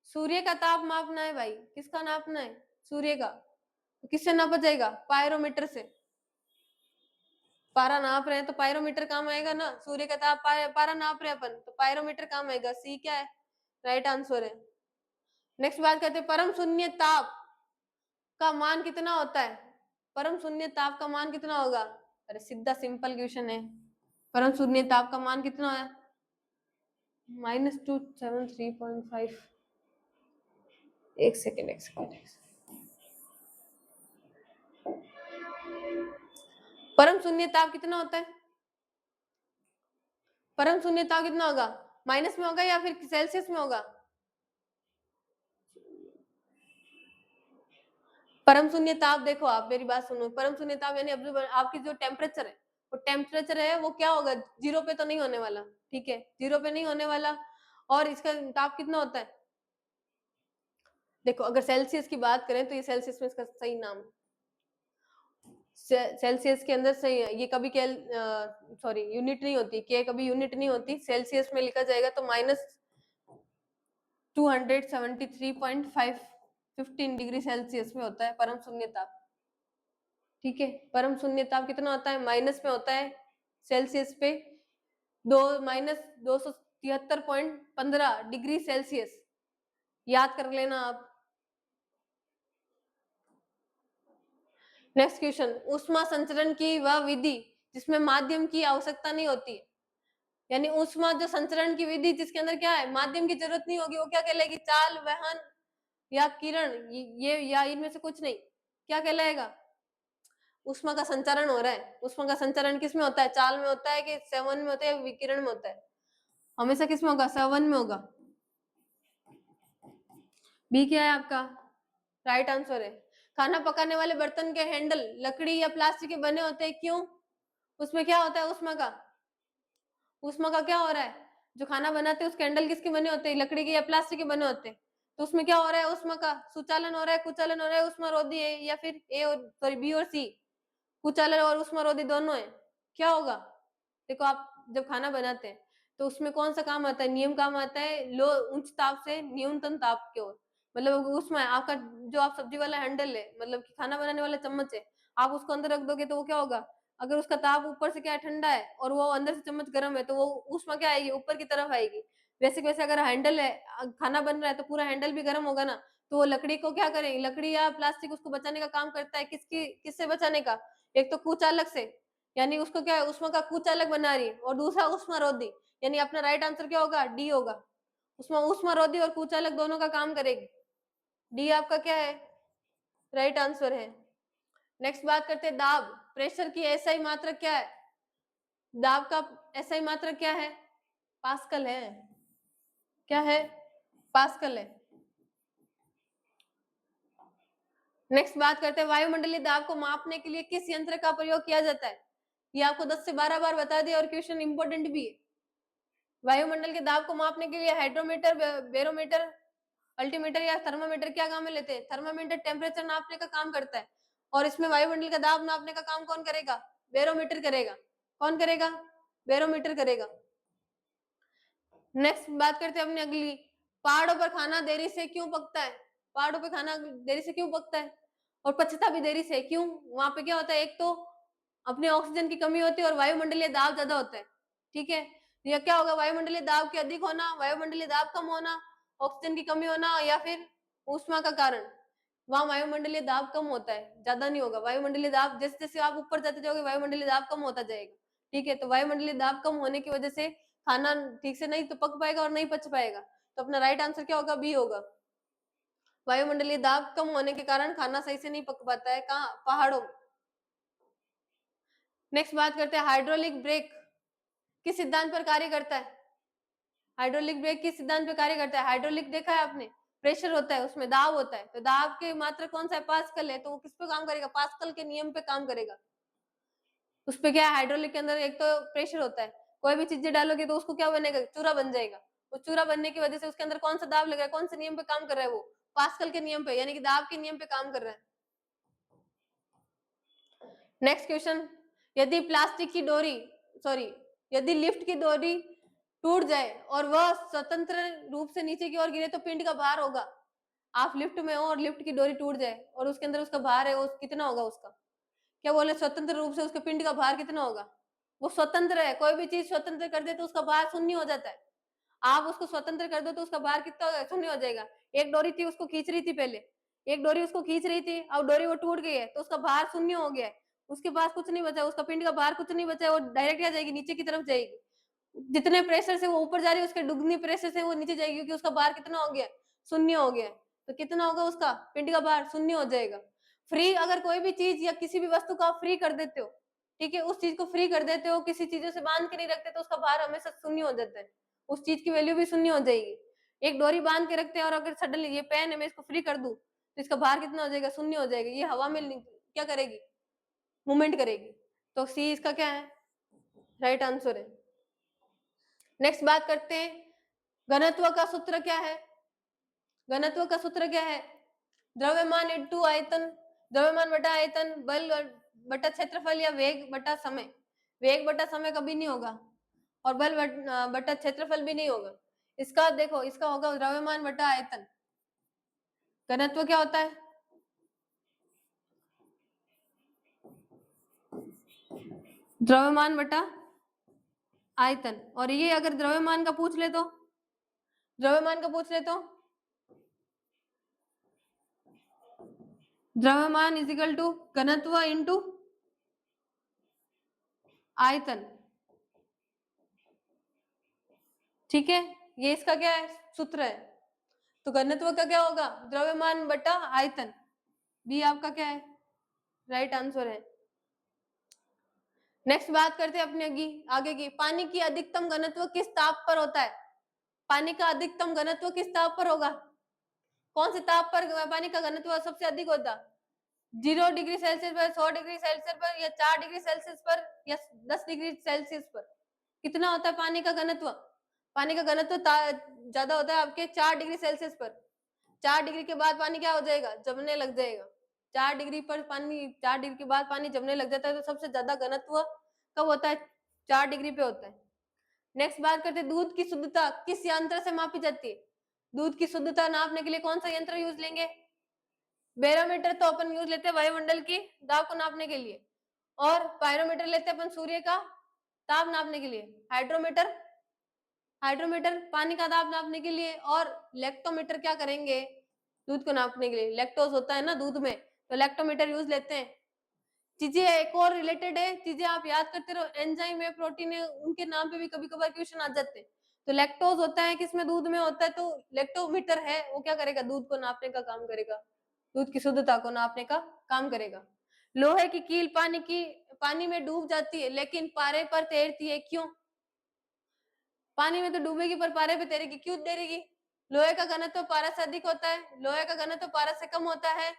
सूर्य का ताप मापना है भाई, किसका नापना है, सूर्य का, तो किससे नापा जाएगा, पायरोमीटर से। पारा नाप रहे हैं तो पायरोमीटर काम आएगा ना, सूर्य का ताप पारा नाप रहे हैं अपन, तो पायरोमीटर काम आएगा। सी क्या है, राइट आंसर है। नेक्स्ट बात करते हैं, परम शून्य ताप का मान कितना होता है, परम शून्य ताप का मान कितना होगा। अरे सीधा सिंपल क्वेश्चन है, परम शून्य ताप का मान कितना है, -273.5। एक सेकेंड, परम शून्य ताप कितना होता है, परम शून्य ताप कितना होगा, माइनस में होगा या फिर सेल्सियस में होगा? परम शून्य ताप देखो, आप मेरी बात सुनो, परम शून्य ताप यानी आपकी जो टेम्परेचर है, वो टेम्परेचर है वो क्या होगा, जीरो पे तो नहीं होने वाला, ठीक है, जीरो पे नहीं होने वाला। और इसका ताप कितना होता है, देखो अगर सेल्सियस की बात करें तो ये सेल्सियस में इसका सही नाम है। सेल्सियस के अंदर सही है, ये कभी सॉरी यूनिट नहीं होती, के कभी यूनिट नहीं होती, सेल्सियस में लिखा जाएगा तो -273.515 डिग्री सेल्सियस में होता है परम शून्य ताप, ठीक है। परम शून्य ताप कितना होता है, माइनस में होता है सेल्सियस पे, -273.15 डिग्री सेल्सियस, याद कर लेना आप। नेक्स्ट क्वेश्चन, ऊष्मा संचरण की वह विधि जिसमें माध्यम की आवश्यकता नहीं होती, यानी ऊष्मा जो संचरण की विधि जिसके अंदर क्या है, माध्यम की जरूरत नहीं होगी, वो क्या कहलाएगी, चाल, वहन या किरण, ये या इनमें से कुछ नहीं, क्या कहलाएगा, ऊष्मा का संचरण हो रहा है। ऊष्मा का संचरण किस में होता है, चाल में होता है कि संवहन में होता है या विकिरण में होता है, हमेशा किस में होगा, संवहन में होगा। बी क्या है आपका राइट आंसर है। खाना पकाने वाले बर्तन के हैंडल लकड़ी या प्लास्टिक के बने होते हैं, क्यों, उसमें क्या होता है ऊष्मा का, ऊष्मा का क्या हो रहा है, जो खाना बनाते हैं उसके हैंडल किसके बने होते हैं, लकड़ी के या प्लास्टिक के बने होते हैं, तो उसमें क्या हो रहा है, ऊष्मा का सुचालन हो रहा है, कुचालन हो रहा है, ऊष्मा रोधी है, या फिर ए और सॉरी बी और सी, कुचालन और ऊष्मा रोधी दोनों है, क्या होगा, देखो आप जब खाना बनाते हैं तो उसमें कौन सा काम आता है, नियम काम आता है, लो उच्च ताप से न्यूनतम ताप की ओर, मतलब उसमें आपका जो आप सब्जी वाला हैंडल है, मतलब कि खाना बनाने वाला चम्मच है, आप उसको अंदर रख दोगे तो वो क्या होगा, अगर उसका ताप ऊपर से क्या है ठंडा है और वो अंदर से चम्मच गर्म है तो वो ऊष्मा क्या आएगी, ऊपर की तरफ आएगी। वैसे वैसे अगर हैंडल है, खाना बन रहा है तो पूरा हैंडल भी गर्म होगा ना, तो वो लकड़ी को क्या करेंगे, लकड़ी या प्लास्टिक उसको बचाने का काम करता है, किससे बचाने का, एक तो कुचालक से, यानी उसको क्या है, ऊष्मा का कुचालक बना रही है, और दूसरा ऊष्मा रोधी, यानी अपना राइट आंसर क्या होगा, डी होगा। उसमें ऊष्मा रोधी और कुचालक दोनों का काम करेगी, डी आपका क्या है राइट आंसर है। नेक्स्ट बात करते हैं दाब, प्रेशर की एसआई मात्रक क्या है, दाब का एसआई मात्रक क्या है, पास्कल है, क्या है, पास्कल है। नेक्स्ट बात करते हैं वायुमंडलीय दाब को मापने के लिए किस यंत्र का प्रयोग किया जाता है, ये आपको 10 से 12 बार बता दिया और क्वेश्चन इंपॉर्टेंट भी है। वायुमंडल के दाब को मापने के लिए हाइड्रोमीटर, बैरोमीटर, अल्टीमीटर या थर्मामीटर क्या काम में लेते हैं, थर्मामीटर टेम्परेचर नापने का काम करता है, और इसमें वायुमंडल का दाब नापने का काम कौन करेगा, बैरोमीटर करेगा, कौन करेगा, बैरोमीटर करेगा। नेक्स्ट बात करते हैं अपनी अगली, पहाड़ों पर खाना देरी से क्यों पकता है, पहाड़ों पर खाना देरी से क्यों पकता है और पचता भी देरी से क्यों, वहां पे क्या होता है, एक तो अपने ऑक्सीजन की कमी होती है और वायुमंडलीय दाब ज्यादा होता है, ठीक है, यह क्या होगा, वायुमंडलीय दाब के अधिक होना, वायुमंडलीय दाब कम होना, ऑक्सीजन की कमी होना, या फिर ऊष्मा का कारण, वहां वायुमंडलीय दाब कम होता है, ज्यादा नहीं होगा वायुमंडलीय दाब, जैसे जैसे आप ऊपर जाते जाओगे वायुमंडलीय दाब कम होता जाएगा, ठीक है, तो वायुमंडलीय दाब कम होने की वजह से खाना ठीक से नहीं तो पक पाएगा और नहीं पच पाएगा, तो अपना राइट आंसर क्या होगा, बी होगा। वायुमंडलीय दाब कम होने के कारण खाना सही से नहीं पक पाता है, कहाँ, पहाड़ों। नेक्स्ट बात करते हैं हाइड्रोलिक ब्रेक किस सिद्धांत पर कार्य करता है, हाइड्रोलिक ब्रेक किस सिद्धांत पर कार्य करता है, हाइड्रोलिक देखा है आपने, प्रेशर होता है उसमें दाब होता है, तो दाब के मात्रा कौन सा है, पास्कल है, तो वो किस पे काम करेगा, पास्कल के नियम पे काम करेगा। उस पे क्या है, हाइड्रोलिक के अंदर एक तो प्रेशर होता है, कोई भी चीजें डालोगे तो उसको क्या बनेगा, चूरा बन जाएगा, तो चूरा बनने की वजह से उसके अंदर कौन सा दाब लग रहा है, कौन से नियम पे काम कर रहा है वो, पास्कल के नियम पे, यानी कि दाब के नियम पे काम कर रहा है। नेक्स्ट क्वेश्चन, यदि प्लास्टिक की डोरी सॉरी यदि लिफ्ट की डोरी टूट जाए और वह स्वतंत्र रूप से नीचे की ओर गिरे तो पिंड का भार होगा, आप लिफ्ट में हो और लिफ्ट की डोरी टूट जाए और उसके अंदर उसका भार है, वो कितना होगा उसका, क्या बोले, स्वतंत्र रूप से उसके पिंड का भार कितना होगा, वो स्वतंत्र है, कोई भी चीज स्वतंत्र कर दे तो उसका भार शून्य हो जाता है, आप उसको स्वतंत्र कर दो तो उसका भार कितना होगा, शून्य हो जाएगा। एक डोरी थी उसको खींच रही थी पहले, एक डोरी उसको खींच रही थी, अब डोरी वो टूट गई है तो उसका भार शून्य हो गया है, उसके पास कुछ नहीं बचा, उसका पिंड का भार कुछ नहीं बचा है, वो डायरेक्ट क्या जाएगी, नीचे की तरफ जाएगी, जितने प्रेशर से वो ऊपर जा रही है उसके दुगनी प्रेशर से वो नीचे जाएगी, क्योंकि उसका भार कितना हो गया, शून्य हो गया, तो कितना होगा उसका पिंड का भार, शून्य हो जाएगा। फ्री अगर कोई भी चीज या किसी भी वस्तु को आप फ्री कर देते हो, ठीक है, उस चीज को फ्री कर देते हो, किसी चीजों से बांध के नहीं रखते तो उसका भार हमेशा शून्य हो जाता है, उस चीज की वैल्यू भी शून्य हो जाएगी। एक डोरी बांध के रखते हैं और अगर सडनली ये पेन है मैं इसको फ्री कर दूं तो इसका भार कितना हो जाएगा, शून्य हो जाएगा, ये हवा में क्या करेगी, मूवमेंट करेगी। तो सी इसका क्या है, राइट आंसर है। नेक्स्ट बात करते हैं घनत्व का सूत्र क्या है। घनत्व का सूत्र क्या है, द्रव्यमान इंटू आयतन, द्रव्यमान बटा आयतन, बल बटा क्षेत्रफल या वेग बटा समय। वेग बटा समय कभी नहीं होगा और बल बटा क्षेत्रफल भी नहीं होगा। इसका देखो, इसका होगा द्रव्यमान बटा आयतन। घनत्व क्या होता है, द्रव्यमान बटा आयतन। और ये अगर द्रव्यमान का पूछ ले तो, द्रव्यमान का पूछ ले तो द्रव्यमान इज इक्वल टू घनत्व इंटू आयतन। ठीक है, ये इसका क्या है, सूत्र है। तो घनत्व का क्या होगा, द्रव्यमान बटा आयतन। बी आपका क्या है, राइट आंसर है। नेक्स्ट बात करते हैं अपने आगे की, पानी की अधिकतम घनत्व किस ताप पर होता है। पानी का अधिकतम घनत्व किस ताप पर होगा, कौन से ताप पर पानी का घनत्व सबसे अधिक होता, 0 डिग्री सेल्सियस पर, 100 डिग्री सेल्सियस पर, या 4 डिग्री सेल्सियस पर, या 10 डिग्री सेल्सियस पर। कितना होता है पानी का घनत्व, पानी का घनत्व ज्यादा होता है आपके 4 डिग्री सेल्सियस पर। 4 डिग्री के बाद पानी क्या हो जाएगा, जमने लग जाएगा। 4 डिग्री पर पानी, 4 डिग्री के बाद पानी जमने लग जाता है, तो सबसे ज्यादा घनत्व कब होता है, 4 डिग्री पे होता है। नेक्स्ट बात करते हैं दूध की शुद्धता किस यंत्र से मापी जाती है। दूध की शुद्धता नापने के लिए कौन सा यंत्र यूज लेंगे, बैरोमीटर तो अपन यूज लेते हैं वायुमंडल की दाब को नापने के लिए, और पायरोमीटर लेते हैं अपन सूर्य का ताप नापने के लिए, हाइड्रोमीटर, हाइड्रोमीटर पानी का दाब नापने के लिए, और लेक्टोमीटर क्या करेंगे, दूध को नापने के लिए, लैक्टोज होता है ना दूध में, तो लैक्टोमीटर यूज लेते हैं। चीजें एक और रिलेटेड है, चीजें आप याद करते रहो, एंजाइम है, प्रोटीन है, उनके नाम पे भी कभी कभार क्वेश्चन आ जाते हैं। तो लैक्टोज होता है किसमें, दूध में होता है, तो लैक्टोमीटर है वो क्या करेगा, दूध को नापने का काम करेगा, दूध की शुद्धता को नापने का काम करेगा। लोहे की कील पानी में डूब जाती है लेकिन पारे पर तैरती है, क्यों। पानी में तो डूबेगी पर पारे पे तैरेगी, क्यों तैरेगी, लोहे का घनत्व पारा से अधिक होता है, लोहे का घनत्व पारा से कम होता है,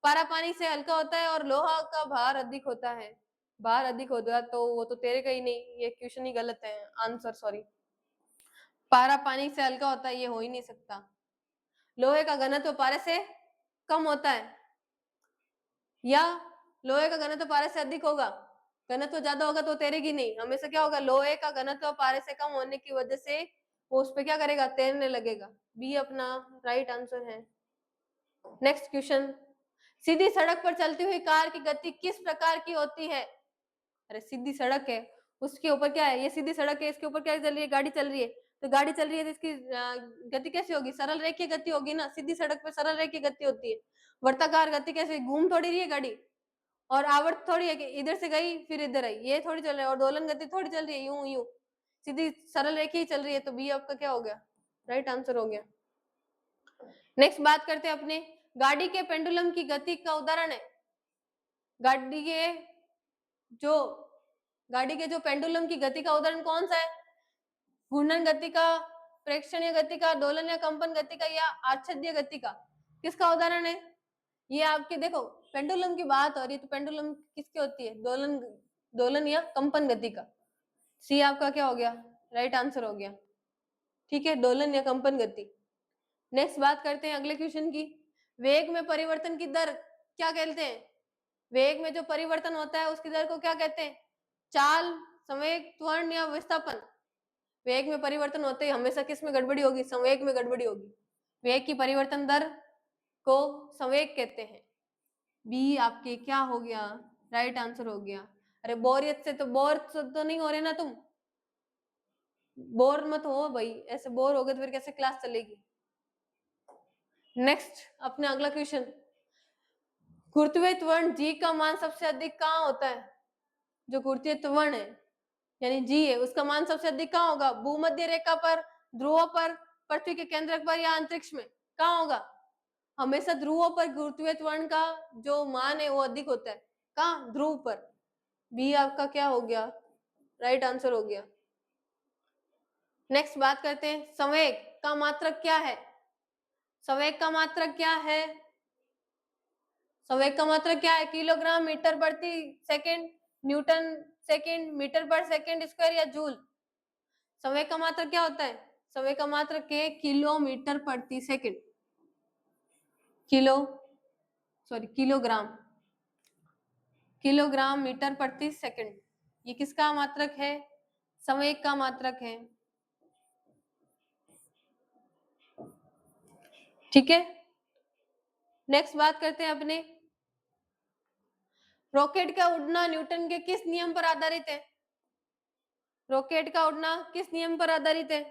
पारा पानी से हल्का होता है, और लोहा का भार अधिक होता है। भार अधिक होगा तो वो तो तैरेगा ही नहीं, ये क्वेश्चन ही गलत है, आंसर सॉरी। पारा पानी से हल्का होता है, ये हो ही नहीं सकता। लोहे का घनत्व पारे से कम होता है, या लोहे का घनत्व पारे से अधिक होगा, घनत्व ज्यादा होगा तो तैरेगी नहीं, हमेशा क्या होगा, लोहे का घनत्व पारे से कम होने की वजह से वो उस पे क्या करेगा, तैरने लगेगा। बी अपना राइट आंसर है। नेक्स्ट क्वेश्चन, सीधी सड़क पर चलती हुई कार की गति किस प्रकार की होती है। अरे सीधी सड़क है, उसके ऊपर क्या है, ये सीधी सड़क है, इसके ऊपर क्या चल रही है, गाड़ी चल रही है, तो गाड़ी चल रही है तो इसकी गति कैसी होगी, सरल रेखीय गति होगी ना, सीधी सड़क पे सरल रेखीय गति होती है। वर्ताकार गति कैसे, घूम थोड़ी रही है गाड़ी, और आवर्त थोड़ी है कि इधर से गई फिर इधर आई, ये थोड़ी चल रहा है, और दोलन गति थोड़ी चल रही है यूं यूं, सीधी सरल रेखी ही चल रही है, तो बी आपका क्या हो गया, राइट आंसर हो गया। नेक्स्ट बात करते हैं अपने, गाड़ी के पेंडुलम की गति का उदाहरण है, गाड़ी के जो गाड़ी के जो पेंडुलम की गति का उदाहरण कौन सा है, घूर्णन गति का, प्रेक्षणीय गति का, दोलन या कंपन गति का, या आच्छाद्य गति का, किसका उदाहरण है। ये आपके देखो पेंडुलम की बात हो रही है, तो पेंडुलम किसकी होती है, दोलन, दोलन या कंपन गति का। सी आपका क्या हो गया, राइट आंसर हो गया। ठीक है, दोलन या कंपन गति। नेक्स्ट बात करते हैं अगले क्वेश्चन की, वेग में परिवर्तन की दर क्या कहते हैं, वेग में जो परिवर्तन होता है उसकी दर को क्या कहते हैं, चाल, संवेग, त्वरण या विस्थापन। वेग में परिवर्तन होते ही हमेशा किस में गड़बड़ी होगी, संवेग में गड़बड़ी होगी। वेग की परिवर्तन दर को संवेग कहते हैं। बी आपके क्या हो गया, राइट आंसर हो गया। अरे बोरियत से तो बोर तो नहीं हो रहे ना तुम, बोर मत हो भाई, ऐसे बोर हो गए तो फिर कैसे क्लास चलेगी। नेक्स्ट अपने अगला क्वेश्चन, गुरुत्वीय त्वरण जी का मान सबसे अधिक कहाँ होता है, जो गुरुत्वीय त्वरण है यानी जी है, उसका मान सबसे अधिक कहाँ होगा, भूमध्य रेखा पर, ध्रुवों पर, पृथ्वी के केंद्र पर, या अंतरिक्ष में, कहाँ होगा। हमेशा ध्रुवों पर गुरुत्वीय त्वरण का जो मान है वो अधिक होता है, कहाँ, ध्रुव पर। बी आपका क्या हो गया, राइट आंसर हो गया। नेक्स्ट बात करते हैं, संवेग का मात्रक क्या है? संवेग का मात्रक क्या है? संवेग का मात्रक क्या है? किलोग्राम मीटर प्रति सेकंड, न्यूटन सेकंड, मीटर पर सेकंड स्क्वायर या जूल? संवेग का मात्रक क्या होता है? संवेग का मात्रक है किलोमीटर प्रति सेकंड, किलोग्राम, किलोग्राम मीटर प्रति सेकंड। ये किसका मात्रक है? संवेग का मात्रक है। ठीक है, नेक्स्ट बात करते हैं अपने, रॉकेट का उड़ना न्यूटन के किस नियम पर आधारित है? रॉकेट का उड़ना किस नियम पर आधारित है?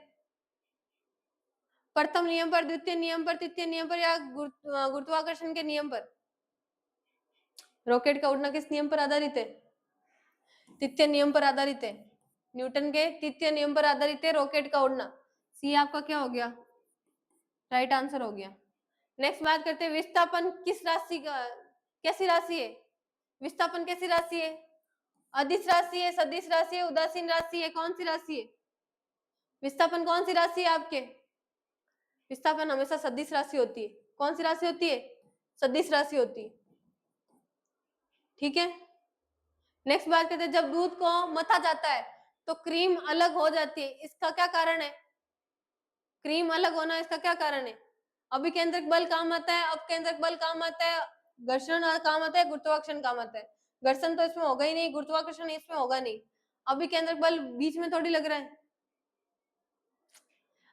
प्रथम नियम पर, द्वितीय नियम पर, तृतीय नियम पर या गुरुत्वाकर्षण के नियम पर? रॉकेट का उड़ना किस नियम पर आधारित है? तृतीय नियम पर आधारित है। न्यूटन के तृतीय नियम पर आधारित है रॉकेट का उड़ना। सी आपका क्या हो गया, राइट आंसर हो गया। नेक्स्ट बात करते हैं, विस्थापन किस राशि का, कैसी राशि है? विस्थापन कैसी राशि है? अदिश राशि है, सदिश राशि है, उदासीन राशि है, कौन सी राशि है? विस्थापन कौन सी राशि है आपके? विस्थापन हमेशा सदिश राशि होती है। कौन सी राशि होती है? सदिश राशि होती है। ठीक है, नेक्स्ट बात करते हैं, जब दूध को मथा जाता है तो क्रीम अलग हो जाती है, इसका क्या कारण है? क्रीम अलग होना इसका क्या कारण है? अभिकेंद्रक बल काम आता है, अपकेंद्रक बल काम आता है, घर्षण काम आता है, गुरुत्वाकर्षण काम आता है। घर्षण तो इसमें होगा ही नहीं, गुरुत्वाकर्षण इसमें होगा नहीं, अभिकेंद्रक बल बीच में थोड़ी लग रहा है।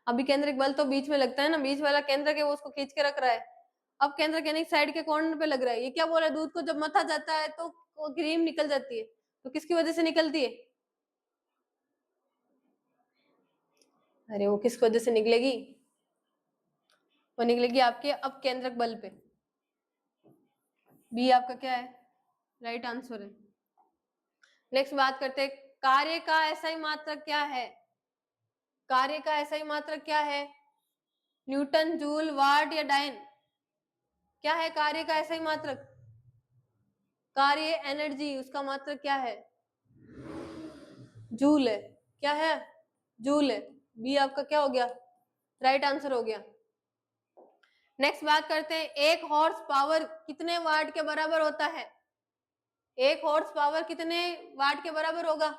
अभिकेंद्रक बल तो बीच में लगता है ना, बीच वाला केंद्रक है वो उसको खींच के रख रहा है। अब केंद्रक यानी साइड के कॉर्नर पे लग रहा है। ये क्या बोल रहा है, दूध को जब मथा जाता है तो क्रीम निकल जाती है, तो किसकी वजह से निकलती है? अरे वो किस वजह से निकलेगी? वो निकलेगी आपके अपकेंद्रक बल पे। बी आपका क्या है, राइट आंसर है। नेक्स्ट बात करते हैं, कार्य का एसआई मात्रक क्या है? कार्य का एसआई मात्रक क्या है? न्यूटन, जूल, वाट या डायन? क्या है कार्य का एसआई मात्रक? कार्य एनर्जी, उसका मात्रक क्या है? जूल है। क्या है? जूल है। बी आपका क्या हो गया, राइट आंसर हो गया। नेक्स्ट बात करते हैं, एक हॉर्स पावर कितने वाट के बराबर होता है? एक हॉर्स पावर कितने वाट के बराबर होगा?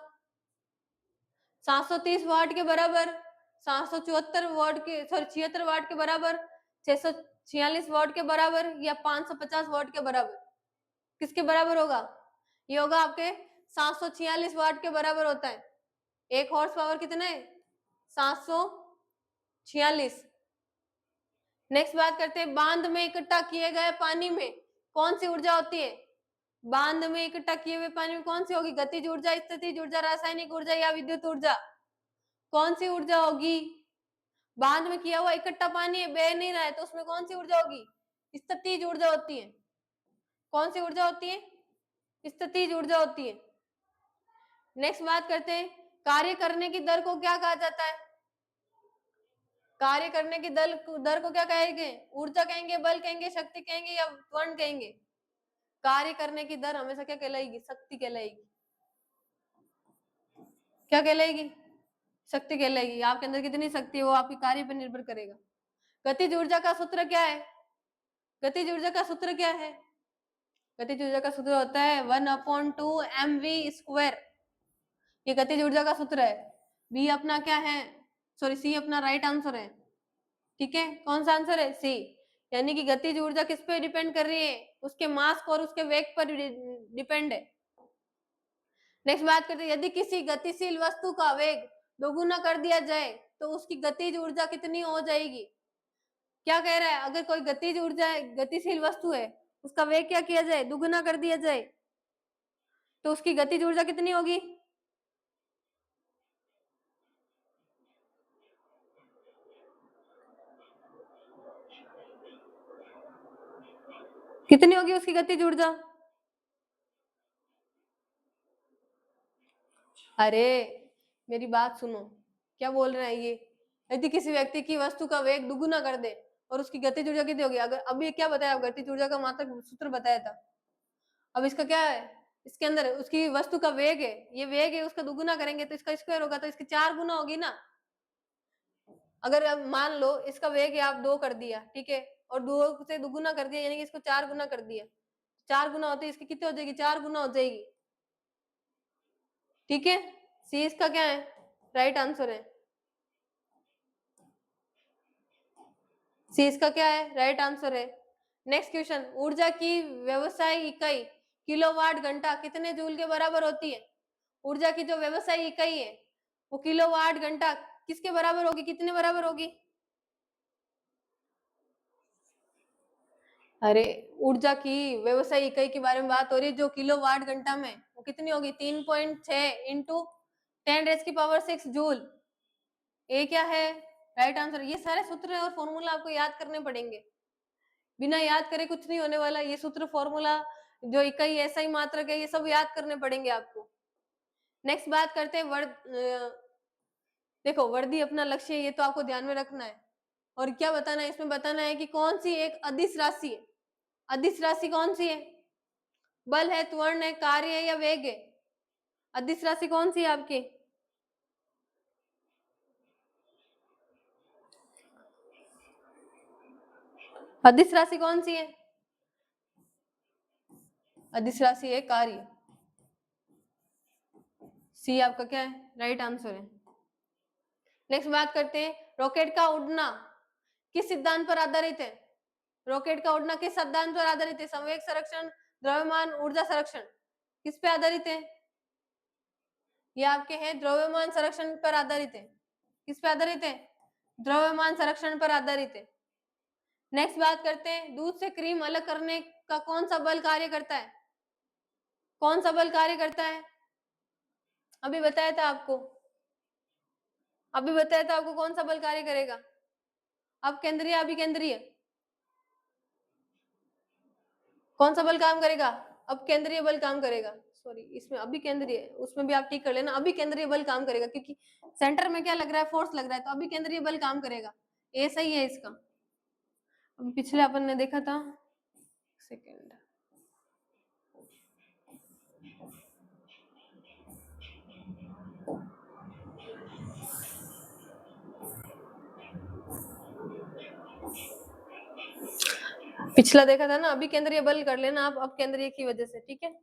730 वाट के बराबर, 774 वाट के, सॉरी 76 वाट के बराबर, 646 वाट के बराबर या 550 वाट के बराबर? किसके बराबर होगा? ये होगा आपके 746 वाट के बराबर होता है। एक हॉर्स पावर कितने? 746। नेक्स्ट बात करते हैं, बांध में इकट्ठा किए गए पानी में कौन सी ऊर्जा होती है? बांध में इकट्ठा किए हुए पानी में कौन सी होगी? गतिज ऊर्जा, स्थितिज ऊर्जा, रासायनिक ऊर्जा या विद्युत ऊर्जा? कौन सी ऊर्जा होगी? बांध में किया हुआ इकट्ठा पानी है, बह नहीं रहा है, तो उसमें कौन सी ऊर्जा होगी? स्थितिज ऊर्जा होती है। कौन सी ऊर्जा होती है? स्थितिज ऊर्जा होती है। नेक्स्ट बात करते हैं, कार्य करने की दर को क्या कहा जाता है? कार्य करने की दर को क्या कहेंगे? ऊर्जा कहेंगे, बल कहेंगे, शक्ति कहेंगे या त्वरण कहेंगे? कार्य करने की दर हमेशा क्या कहलाएगी? शक्ति कहलाएगी। क्या कहलाएगी? शक्ति कहलाएगी। आपके अंदर कितनी शक्ति है वो आपके कार्य पर निर्भर करेगा। गतिज ऊर्जा का सूत्र क्या है? गतिज ऊर्जा का सूत्र क्या है? गतिज ऊर्जा का सूत्र होता है 1/2 mv²। ये गतिज ऊर्जा का सूत्र है। बी अपना क्या है, सॉरी सी अपना राइट आंसर है। ठीक है, कौन सा आंसर है? सी। यानी कि गतिज ऊर्जा किस पे डिपेंड कर रही है? उसके मास और उसके वेग पर डिपेंड है। नेक्स्ट बात करते हैं, यदि किसी गतिशील वस्तु का वेग दोगुना कर दिया जाए तो उसकी गतिज ऊर्जा कितनी हो जाएगी? क्या कह रहा है, अगर कोई गतिज ऊर्जा गतिशील वस्तु है उसका वेग क्या किया जाए? दुगुना कर दिया जाए तो उसकी गतिज ऊर्जा कितनी होगी? कितनी होगी उसकी गतिज ऊर्जा? अरे मेरी बात सुनो, क्या बोल रहे हैं ये, यदि किसी व्यक्ति की वस्तु का वेग दुगुना कर दे और उसकी गतिज ऊर्जा कितनी होगी? अगर अभी क्या बताया, गतिज ऊर्जा का मात्रक सूत्र बताया था। अब इसका क्या है, इसके अंदर उसकी वस्तु का वेग है, ये वेग है, उसका दुगुना करेंगे तो इसका स्क्वायर होगा, तो इसकी 4 गुना होगी ना। अगर अब मान लो इसका वेग है आप 2 कर दिया, ठीक है, और 2 से दुगुना कर दिया, यानी कि इसको 4 गुना कर दिया, 4 गुना होते इसकी कितनी हो जाएगी, 4 गुना हो जाएगी, ठीक है। सी इसका क्या है, राइट आंसर है। सी इसका क्या है, राइट आंसर है। नेक्स्ट क्वेश्चन, ऊर्जा की व्यवसायिक इकाई किलोवाट घंटा कितने जूल के बराबर होती है। ऊर्जा की जो व्यवसायिक इकाई है वो किलोवाट घंटा किसके बराबर होगी, कितने बराबर होगी। अरे ऊर्जा की व्यवसायिक इकाई के बारे में बात हो रही है, जो किलोवाट घंटा में वो कितनी होगी, 3.6 इंटू 10⁻⁶ जूल। ये क्या है, राइट आंसर। ये सारे सूत्र और फॉर्मूला आपको याद करने पड़ेंगे, बिना याद करे कुछ नहीं होने वाला। ये सूत्र फॉर्मूला जो इकाई ऐसा ही मात्रक है, ये सब याद करने पड़ेंगे आपको। नेक्स्ट बात करते हैं देखो वर्दी अपना लक्ष्य है, ये तो आपको ध्यान में रखना है। और क्या बताना है इसमें, बताना है कि कौन सी एक अदिश राशि है। अदिश राशि कौन सी है, बल है, त्वरण है, कार्य है या वेग है। अदिश राशि कौन सी है आपकी, अदिश राशि कौन सी है, अदिश राशि है कार्य। सी आपका क्या है, राइट आंसर है। नेक्स्ट बात करते हैं, रॉकेट का उड़ना किस सिद्धांत पर आधारित है। रॉकेट का उड़ना किस सिद्धांत पर आधारित है, संवेग संरक्षण, द्रव्यमान, ऊर्जा संरक्षण, किस पे आधारित है। ये आपके हैं द्रव्यमान संरक्षण पर आधारित है। किस पे आधारित है, द्रव्यमान संरक्षण पर आधारित है। नेक्स्ट बात करते हैं, दूध से क्रीम अलग करने का कौन सा बल कार्य करता है, कौन सा बल कार्य करता है। अभी बताया था आपको, अभी बताया था आपको कौन सा बल कार्य करेगा। अब केंद्रीय, अभी केंद्रीय, कौन सा बल काम करेगा, अब केंद्रीय बल काम करेगा। सॉरी, इसमें अभी केंद्रीय, उसमें भी आप ठीक कर लेना, अभी केंद्रीय बल काम करेगा, क्योंकि सेंटर में क्या लग रहा है, फोर्स लग रहा है, तो अभी केंद्रीय बल काम करेगा। ये सही है इसका। अब पिछले अपन ने देखा था, सेकेंड, पिछला देखा था ना, अभी केंद्रीय बल कर लेना आप, अब केंद्रीय की वजह से, ठीक है।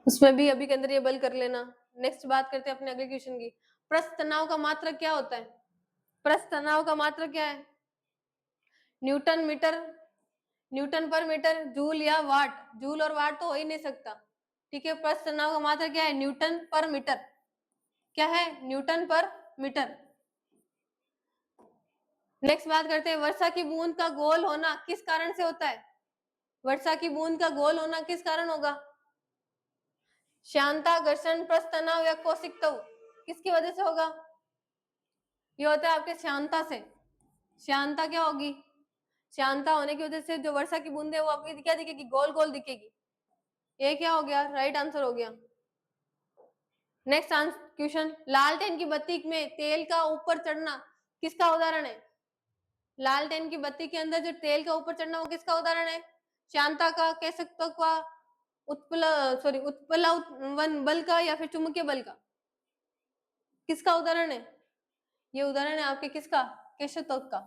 उसमें भी अभी केंद्रीय बल कर लेना। नेक्स्ट बात करते हैं अपने अगले क्वेश्चन की, पृष्ठ तनाव का मात्रक क्या होता है। पृष्ठ तनाव का मात्रक क्या है, न्यूटन मीटर, न्यूटन पर मीटर, जूल या वाट। जूल और वाट तो हो ही नहीं सकता, ठीक है। पृष्ठ तनाव का मात्रक क्या है, न्यूटन पर मीटर। क्या है, न्यूटन पर मीटर। नेक्स्ट बात करते हैं, वर्षा की बूंद का गोल होना किस कारण से होता है। वर्षा की बूंद का गोल होना किस कारण होगा, श्यानता, घर्षण, पृष्ठ तनाव या कौशिक तव, किसकी वजह से होगा। ये होता है आपके श्यानता से। श्यानता क्या होगी, श्यानता होने की वजह से जो वर्षा की बूंदे वो आपकी क्या दिखेगी, गोल गोल दिखेगी। ये क्या हो गया, राइट आंसर हो गया। नेक्स्ट क्वेश्चन, लालटेन की बत्ती में तेल का ऊपर चढ़ना किसका उदाहरण है। लालटेन की बत्ती के अंदर जो तेल का ऊपर चढ़ना वो किसका उदाहरण है, श्यानता का, कैसकत्व का, उत्प्लवन बल का या फिर चुंबकीय बल का, किसका उदाहरण है। ये उदाहरण है आपके किसका, कैसकत्व का।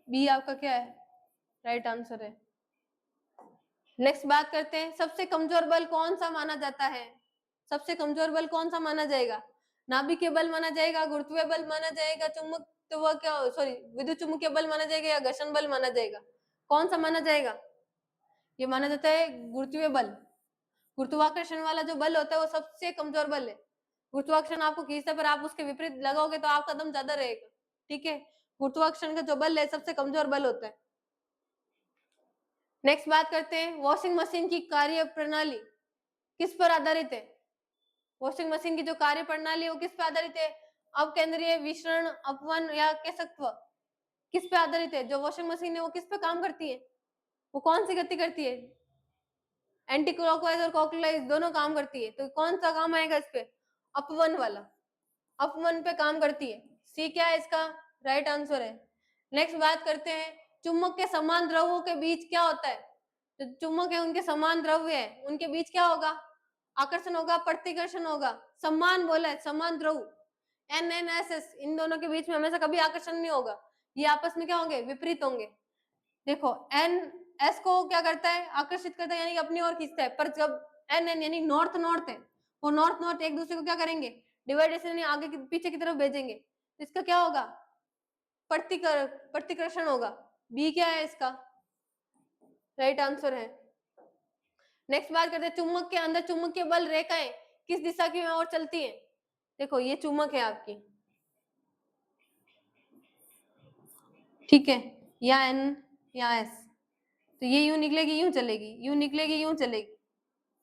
बी आपका क्या है, राइट आंसर है। नेक्स्ट बात करते हैं, सबसे कमजोर बल कौन सा माना जाता है। सबसे कमजोर बल कौन सा माना जाएगा, नाभिकीय बल माना जाएगा, गुरुत्वीय बल माना जाएगा, विद्युत चुम्बकीय बल माना जाएगा या घर्षण बल माना जाएगा। कौन सा माना जाएगा, ये माना जाता है गुरुत्वीय बल। गुरुत्वाकर्षण वाला जो बल होता है वो सबसे कमजोर बल है। गुरुत्वाकर्षण आपको खींचता है, पर आप उसके विपरीत लगाओगे तो आपका दम ज्यादा रहेगा, ठीक है। गुरुत्वाकर्षण का जो बल है सबसे कमजोर बल होता है। नेक्स्ट बात करते हैं, वॉशिंग मशीन की कार्य प्रणाली किस पर आधारित है। वॉशिंग मशीन की जो कार्य प्रणाली है वो किस पर आधारित है, अपकेंद्रीय, विसरण, अपवन या कैसकत्व, किस पे आधारित है। जो वॉशिंग मशीन है वो किस पे काम करती है, वो कौन सी गति करती है, एंटी क्लॉकवाइज और क्लॉकवाइज दोनों काम करती है, तो कौन सा काम आएगा इस पे, अपवन वाला, अपवन पे काम करती है। सी क्या है इसका, राइट आंसर है। नेक्स्ट बात करते हैं, चुंबक के समान द्रवों के बीच क्या होता है? जो चुंबक है उनके समान द्रव्य है, उनके बीच क्या होगा? आकर्षण होगा, प्रतिकर्षण होगा। समान बोला है, समान द्रव, NNSS, इन दोनों के बीच में हमेशा कभी आकर्षण नहीं होगा, ये आपस में क्या होंगे? विपरीत होंगे। देखो NS को क्या करता है? आकर्षित करता है, यानी कि अपनी ओर खींचता है। पर जब NN यानी नॉर्थ नॉर्थ है, वो नॉर्थ नॉर्थ एक दूसरे को क्या करेंगे? डिवाइडेशन यानी आगे की पीछे की तरफ भेजेंगे। इसका क्या होगा? प्रतिकर्षण होगा। बी क्या है इसका? राइट आंसर है। नेक्स्ट बात करते हैं, चुंबक के अंदर चुंबकीय बल रेखाएं किस दिशा की ओर चलती है? देखो ये चुंबक है आपकी, ठीक है, या N या S, तो ये यूं निकलेगी, यूं चलेगी, यूं निकलेगी, यूं चलेगी,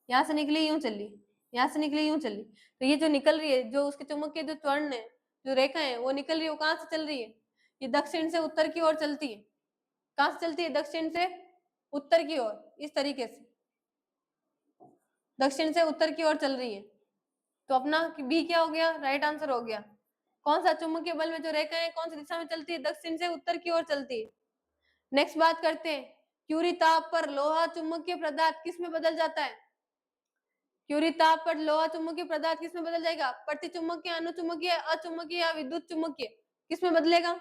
यहाँ से निकली यूं चली, यहाँ से निकली यूं चली। तो ये जो निकल रही है, जो उसके चुंबक के जो त्वरण है, जो रेखा है, वो निकल रही है, वो कहाँ से चल रही है? ये दक्षिण से उत्तर की ओर चलती है। कहाँ से चलती है? दक्षिण से उत्तर की ओर, इस तरीके से दक्षिण से उत्तर की ओर चल रही है। तो अपना बी क्या हो गया? राइट आंसर हो गया। कौन सा? चुंबकीय बल में जो रेखा है कौन सी दिशा में चलती है? दक्षिण से उत्तर की ओर चलती है। नेक्स्ट बात करते हैं, क्यूरी ताप पर लोहा चुंबकीय पदार्थ किस में बदल जाता है? क्यूरी ताप पर लोहा चुंबकीय पदार्थ किस में बदल जाएगा? प्रतिचुंबकीय, अनुचुंबकीय, अचुंबकीय या विद्युत चुंबकीय? किस में बदलेगा?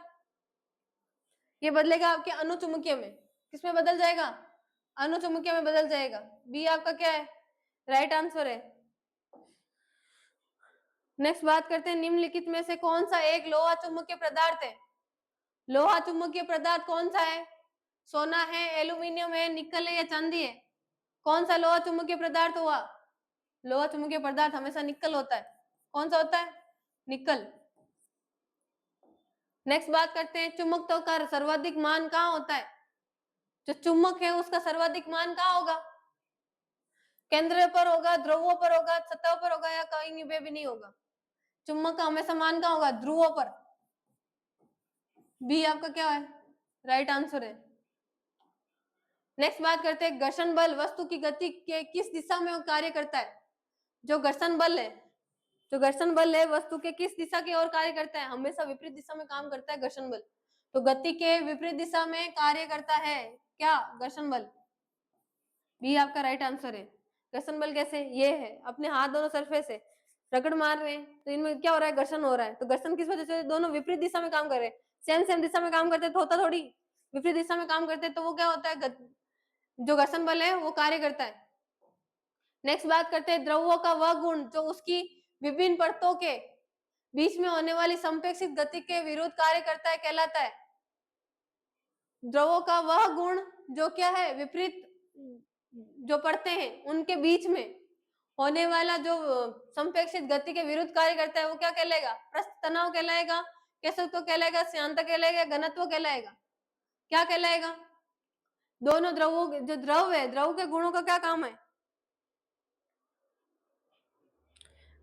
ये बदलेगा आपके अनुचुंबकीय में। किस में बदल जाएगा? अनुचुंबकीय में बदल जाएगा। बी आपका क्या है? राइट आंसर है। नेक्स्ट बात करते हैं, निम्नलिखित में से कौन सा एक लोहा चुंबकीय पदार्थ है? लोहा चुंबकीय पदार्थ कौन सा है? सोना है, एल्यूमिनियम है, निकल है या चांदी है? कौन सा लोहा चुंबकीय पदार्थ हुआ? लोहा चुंबकीय पदार्थ हमेशा निकल होता है। कौन सा होता है? निकल। नेक्स्ट बात करते हैं, चुंबकत्व का सर्वाधिक मान कहाँ होता है? जो चुंबक है उसका सर्वाधिक मान कहाँ होगा? केंद्र पर होगा, ध्रुवों पर होगा, सतह पर होगा, या कहीं पे भी नहीं होगा? चुंबक का हमेशा मान कहाँ होगा? ध्रुवों पर। बी आपका क्या है? राइट आंसर है। नेक्स्ट बात करते हैं, घर्षण बल वस्तु की गति के किस दिशा में कार्य करता है? जो घर्षण बल है, जो घर्षण बल है वस्तु के किस दिशा की ओर कार्य करता है? हमेशा विपरीत दिशा में काम करता है घर्षण बल। तो गति के विपरीत दिशा में कार्य करता है क्या? घर्षण बल। बी आपका राइट आंसर है। घर्षण बल कैसे? ये है, अपने हाथ दोनों सरफेस है, रगड़ मार रहे हैं, तो इनमें क्या हो रहा है? घर्षण हो रहा है। तो घर्षण किस वजह से? दोनों विपरीत दिशा में काम कर रहे हैं। सेम सेम दिशा में काम करते तो होता थोड़ी, विपरीत दिशा में काम करते तो वो क्या होता है? जो घर्षण बल है वो कार्य करता है। नेक्स्ट बात करते हैं, द्रवों का वह गुण जो उसकी विभिन्न परतों के बीच में होने वाली संप्रेक्षित गति के विरुद्ध कार्य करता है, कहलाता है? द्रवों का वह गुण जो क्या है? विपरीत जो परतें हैं उनके बीच में होने वाला जो संप्रेक्षित गति के विरुद्ध कार्य करता है, वो क्या कहलाएगा? पृष्ठ तनाव कहलाएगा, कैसत्व कहलाएगा, श्यानता कहलाएगा, घनत्व कहलाएगा? क्या कहलाएगा? दोनों द्रवों, जो द्रव है, द्रव के गुणों का क्या काम है?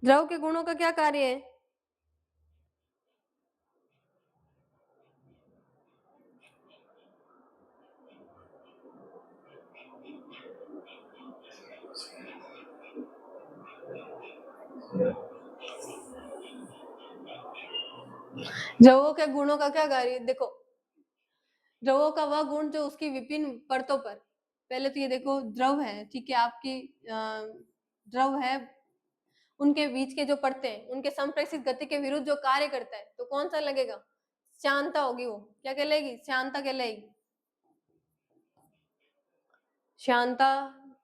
द्रव के गुणों का क्या कार्य है? द्रवों के गुणों का क्या कार्य? देखो, द्रवों का वह गुण जो उसकी विभिन्न परतों पर, पहले तो ये देखो, द्रव है, ठीक है, आपकी द्रव है, उनके बीच के जो परतें उनके संप्रेषित गति के विरुद्ध जो कार्य करता है, तो कौन सा लगेगा? श्यानता होगी। वो क्या कहलाएगी? श्यानता कहलाएगी। श्यानता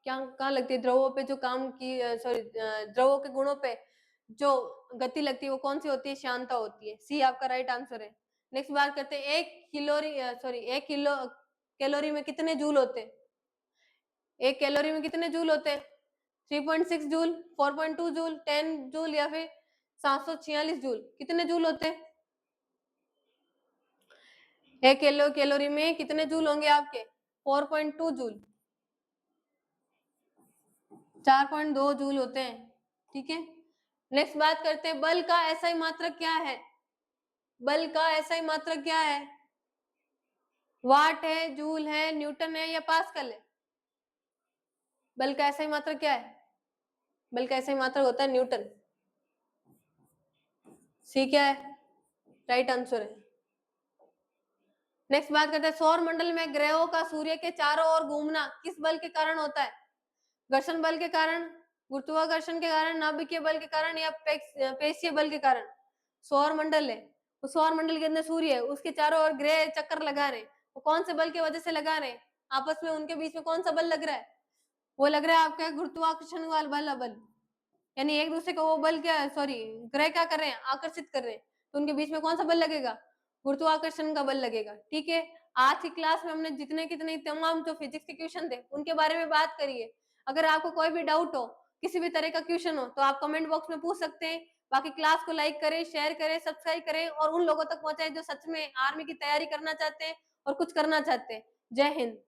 क्या कहाँ लगती है? द्रवों पे जो काम की, सॉरी, द्रवों के गुणों पे जो गति लगती है वो कौन सी होती है? श्यानता होती है। सी आपका राइट आंसर है। नेक्स्ट बात करते हैं, एक किलो कैलोरी में कितने जूल होते हैं? एक कैलोरी में कितने जूल होते हैं? 3.6 जूल, 4.2 जूल, 10 जूल, या फिर 746 जूल? कितने जूल होते हैं? एक कैलोरी में कितने जूल होंगे आपके? 4.2 जूल, 4.2 जूल होते हैं, ठीक है। नेक्स्ट बात करते हैं, बल का एसआई मात्रक क्या है? बल का एसआई मात्रक क्या है? वाट है, जूल है, न्यूटन है, या पास्कल है? बल का एसआई मात्रक क्या है? बल का एसआई मात्रक होता है न्यूटन। सी क्या है? राइट आंसर है। नेक्स्ट बात करते हैं सौर मंडल में ग्रहों का सूर्य के चारों ओर घूमना किस बल के कारण होता है? घर्षण बल के कारण, गुरुत्वाकर्षण के कारण, नाभिकीय बल के कारण या पेशीय बल के कारण? सौर मंडल है, तो सौर मंडल के अंदर सूर्य है, उसके चारों ओर ग्रह चक्कर लगा रहे हैं, वो कौन से बल की वजह से लगा रहे हैं? आपस में उनके बीच में कौन सा बल लग रहा है? वो लग रहा है आपका गुरुत्वाकर्षण वाला बल, यानी एक दूसरे को वो बल क्या, सॉरी, ग्रह क्या कर रहे हैं, आकर्षित कर रहे हैं, तो उनके बीच में कौन सा बल लगेगा? गुरुत्वाकर्षण का बल लगेगा। ठीक है, आज की क्लास में हमने जितने कितने तमाम जो फिजिक्स के क्वेश्चन थे उनके बारे में बात करी है। अगर आपको कोई भी डाउट हो, किसी भी तरह का क्वेश्चन हो, तो आप कमेंट बॉक्स में पूछ सकते हैं। बाकी क्लास को लाइक करें, शेयर करें, सब्सक्राइब करें और उन लोगों तक पहुंचाएं जो सच में आर्मी की तैयारी करना चाहते हैं और कुछ करना चाहते हैं। जय हिंद।